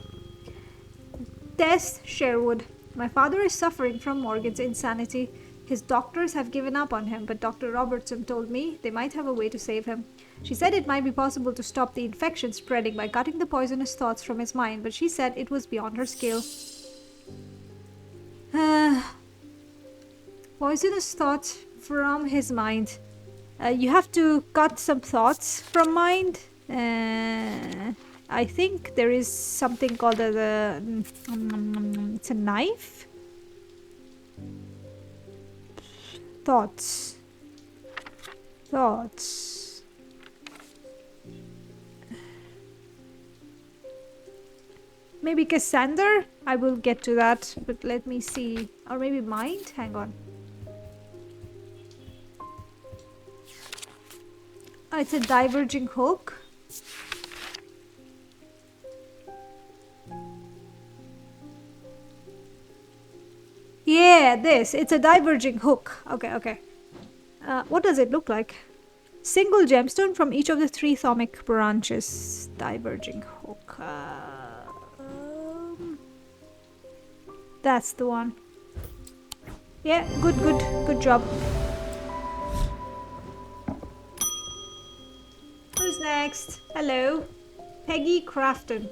Tess Sherwood. My father is suffering from Morgan's insanity. His doctors have given up on him, but Dr. Robertson told me they might have a way to save him. She said it might be possible to stop the infection spreading by cutting the poisonous thoughts from his mind, but she said it was beyond her skill. Poisonous thoughts from his mind. You have to cut some thoughts from mind. I think there is something called it's a knife. Thoughts. Maybe Cassander? I will get to that, but let me see. Or maybe mind? Hang on. Oh, it's a diverging hook. Yeah, this. It's a diverging hook. Okay. What does it look like? Single gemstone from each of the 3 thaumic branches. Diverging hook. That's the one. Yeah, good job. Who's next? Hello. Peggy Grafton.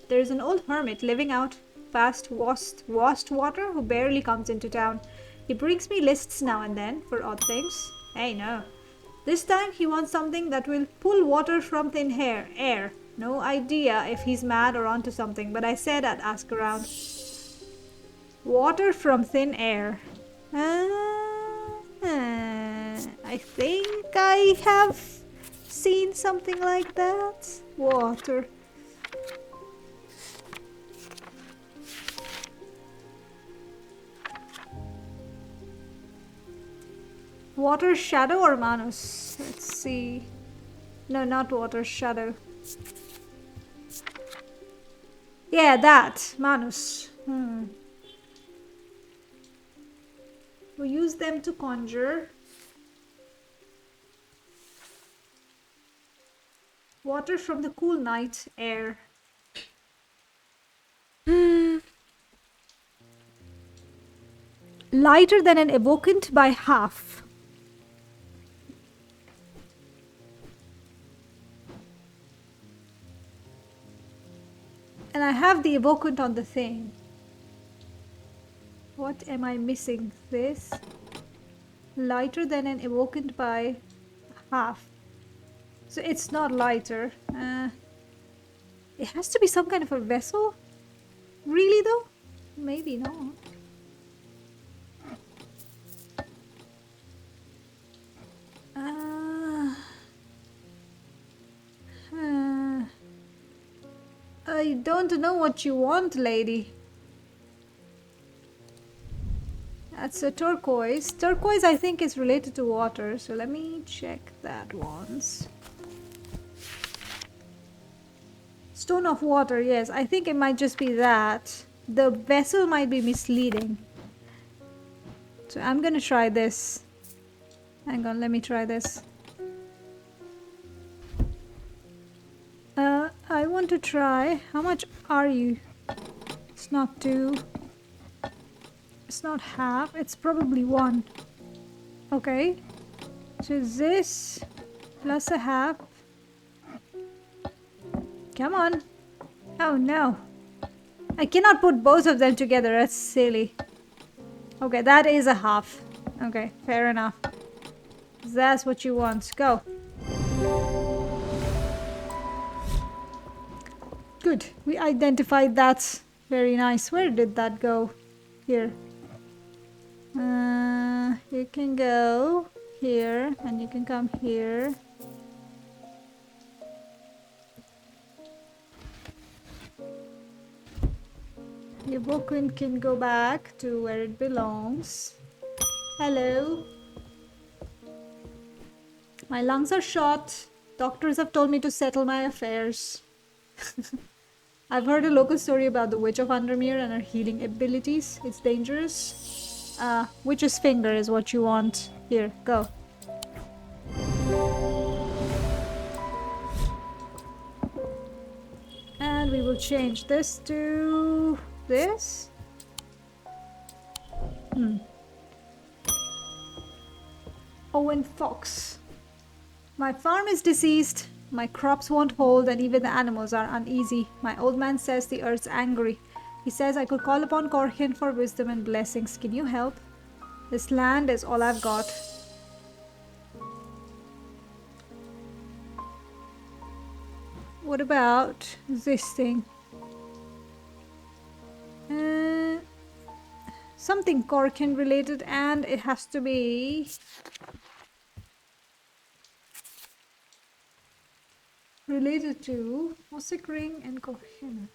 There's an old hermit living out past Wastwater who barely comes into town. He brings me lists now and then for odd things. Hey, no. This time he wants something that will pull water from thin air. No idea if he's mad or onto something, but I said I'd ask around. Water from thin air. I think I have seen something like that. Water. Water shadow or Manus? Let's see. No, not water shadow. Yeah, that. Manus. We use them to conjure. Water from the cool night air. Lighter than an evocant by half. And I have the evocant on the thing. What am I missing? This? Lighter than an evocant by half. So it's not lighter. It has to be some kind of a vessel? Really though? Maybe not. I don't know what you want, lady. That's a turquoise. Turquoise, I think, is related to water. So let me check that once. Stone of water, yes. I think it might just be that. The vessel might be misleading. So I'm gonna try this. Hang on, let me try this. I want to try. How much are you? It's not 2. It's not half. It's probably 1. Okay. So this plus a half. Come on. Oh no. I cannot put both of them together. That's silly. Okay, that is a half. Okay, fair enough. That's what you want. Go. Good. We identified that Very nice. Where did that go? Here. You can go here and you can come here. Your Bokun can go back to where it belongs. Hello. My lungs are shot. Doctors have told me to settle my affairs. I've heard a local story about the Witch of Undermere and her healing abilities. It's dangerous. Witch's finger is what you want. Here, go. And we will change this to this. Owen Fox. My farm is deceased. My crops won't hold and even the animals are uneasy. My old man says the earth's angry. He says I could call upon Korkin for wisdom and blessings. Can you help? This land is all I've got. What about this thing? Something Korkin related, and it has to be related to Mosaic Ring and Korkin.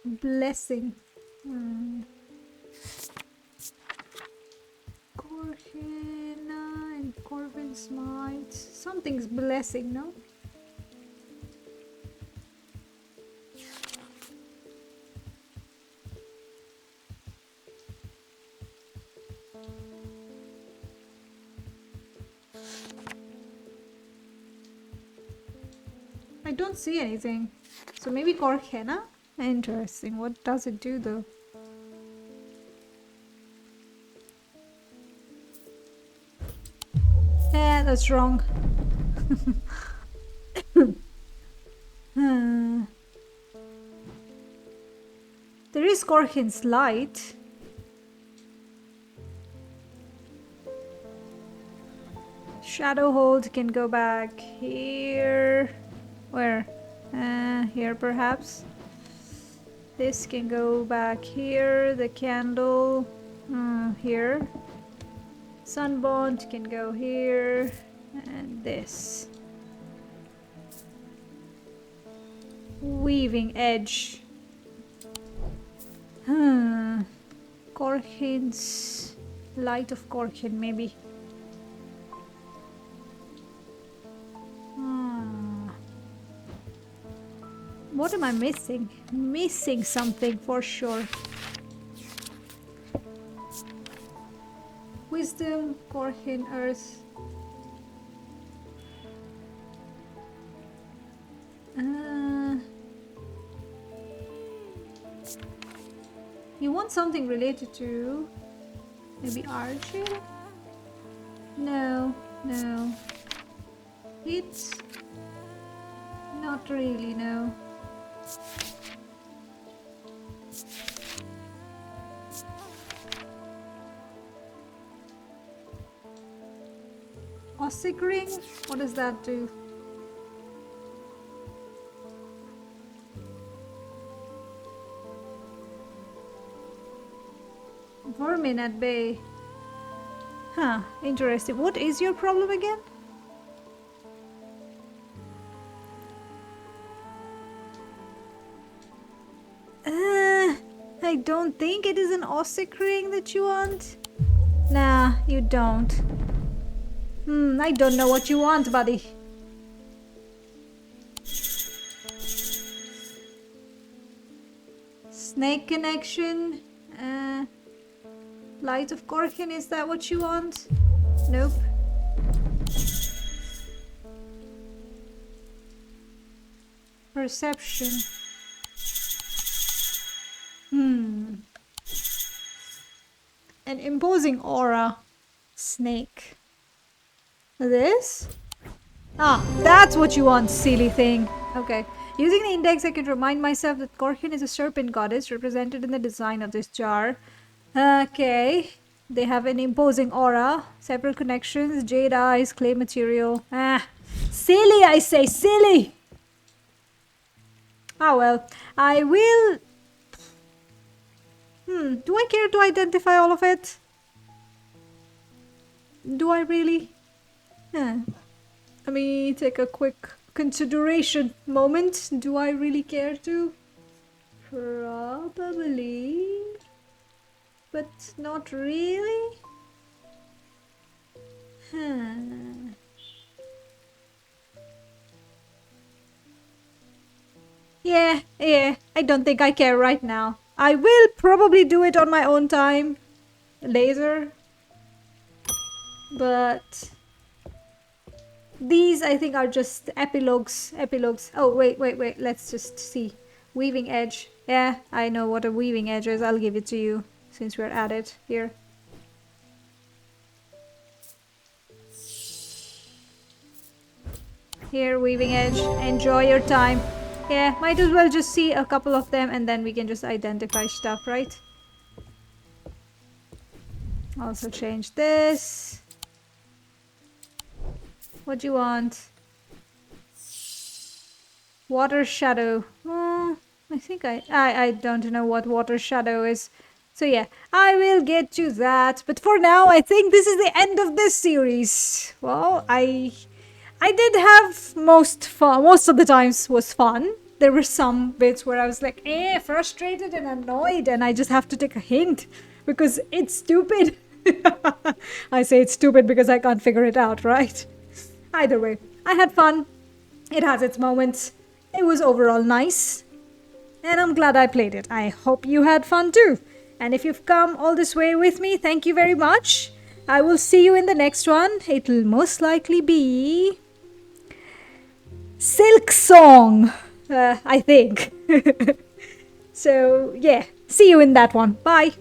Blessing. Korhina and Corvin's Might. Something's blessing, no? I don't see anything. So maybe Korhina? Interesting. What does it do though? Yeah, that's wrong. There is Korhin's light. Shadowhold can go back here. Where? Here perhaps. This can go back here. The candle here. Sunbond can go here. And this. Weaving edge. Korkin's light of Korkin, maybe. What am I missing? Missing something for sure. Wisdom, Korkin, Earth. You want something related to maybe Archie? No, no. It's not really, no. Mosaic Ring? What does that do? Vermin at bay. Huh, interesting. What is your problem again? I don't think it is an Mosaic Ring that you want. Nah, you don't. I don't know what you want, buddy. Snake connection. Light of Korkin, is that what you want? Nope. Perception. An imposing aura. Snake. This? Ah, that's what you want, silly thing. Okay. Using the index, I can remind myself that Korkin is a serpent goddess represented in the design of this jar. Okay. They have an imposing aura. Several connections. Jade eyes, clay material. Silly, I say, silly! Ah well, I will... do I care to identify all of it? Do I really? Huh. Let me take a quick consideration moment. Do I really care to? Probably. But not really? Huh. Yeah, I don't think I care right now. I will probably do it on my own time later. But these I think are just epilogues. Oh, wait, let's just see. Weaving edge. Yeah, I know what a weaving edge is. I'll give it to you since we're at it here. Here, weaving edge. Enjoy your time. Yeah, might as well just see a couple of them and then we can just identify stuff, right? Also change this. What do you want? Water shadow. I think I don't know what water shadow is. So yeah, I will get to that. But for now, I think this is the end of this series. Well, I did have most fun. Most of the times was fun. There were some bits where I was like, frustrated and annoyed, and I just have to take a hint because it's stupid. I say it's stupid because I can't figure it out, right? Either way, I had fun. It has its moments. It was overall nice. And I'm glad I played it. I hope you had fun too. And if you've come all this way with me, thank you very much. I will see you in the next one. It'll most likely be Silk Song, I think. So, yeah, see you in that one. Bye.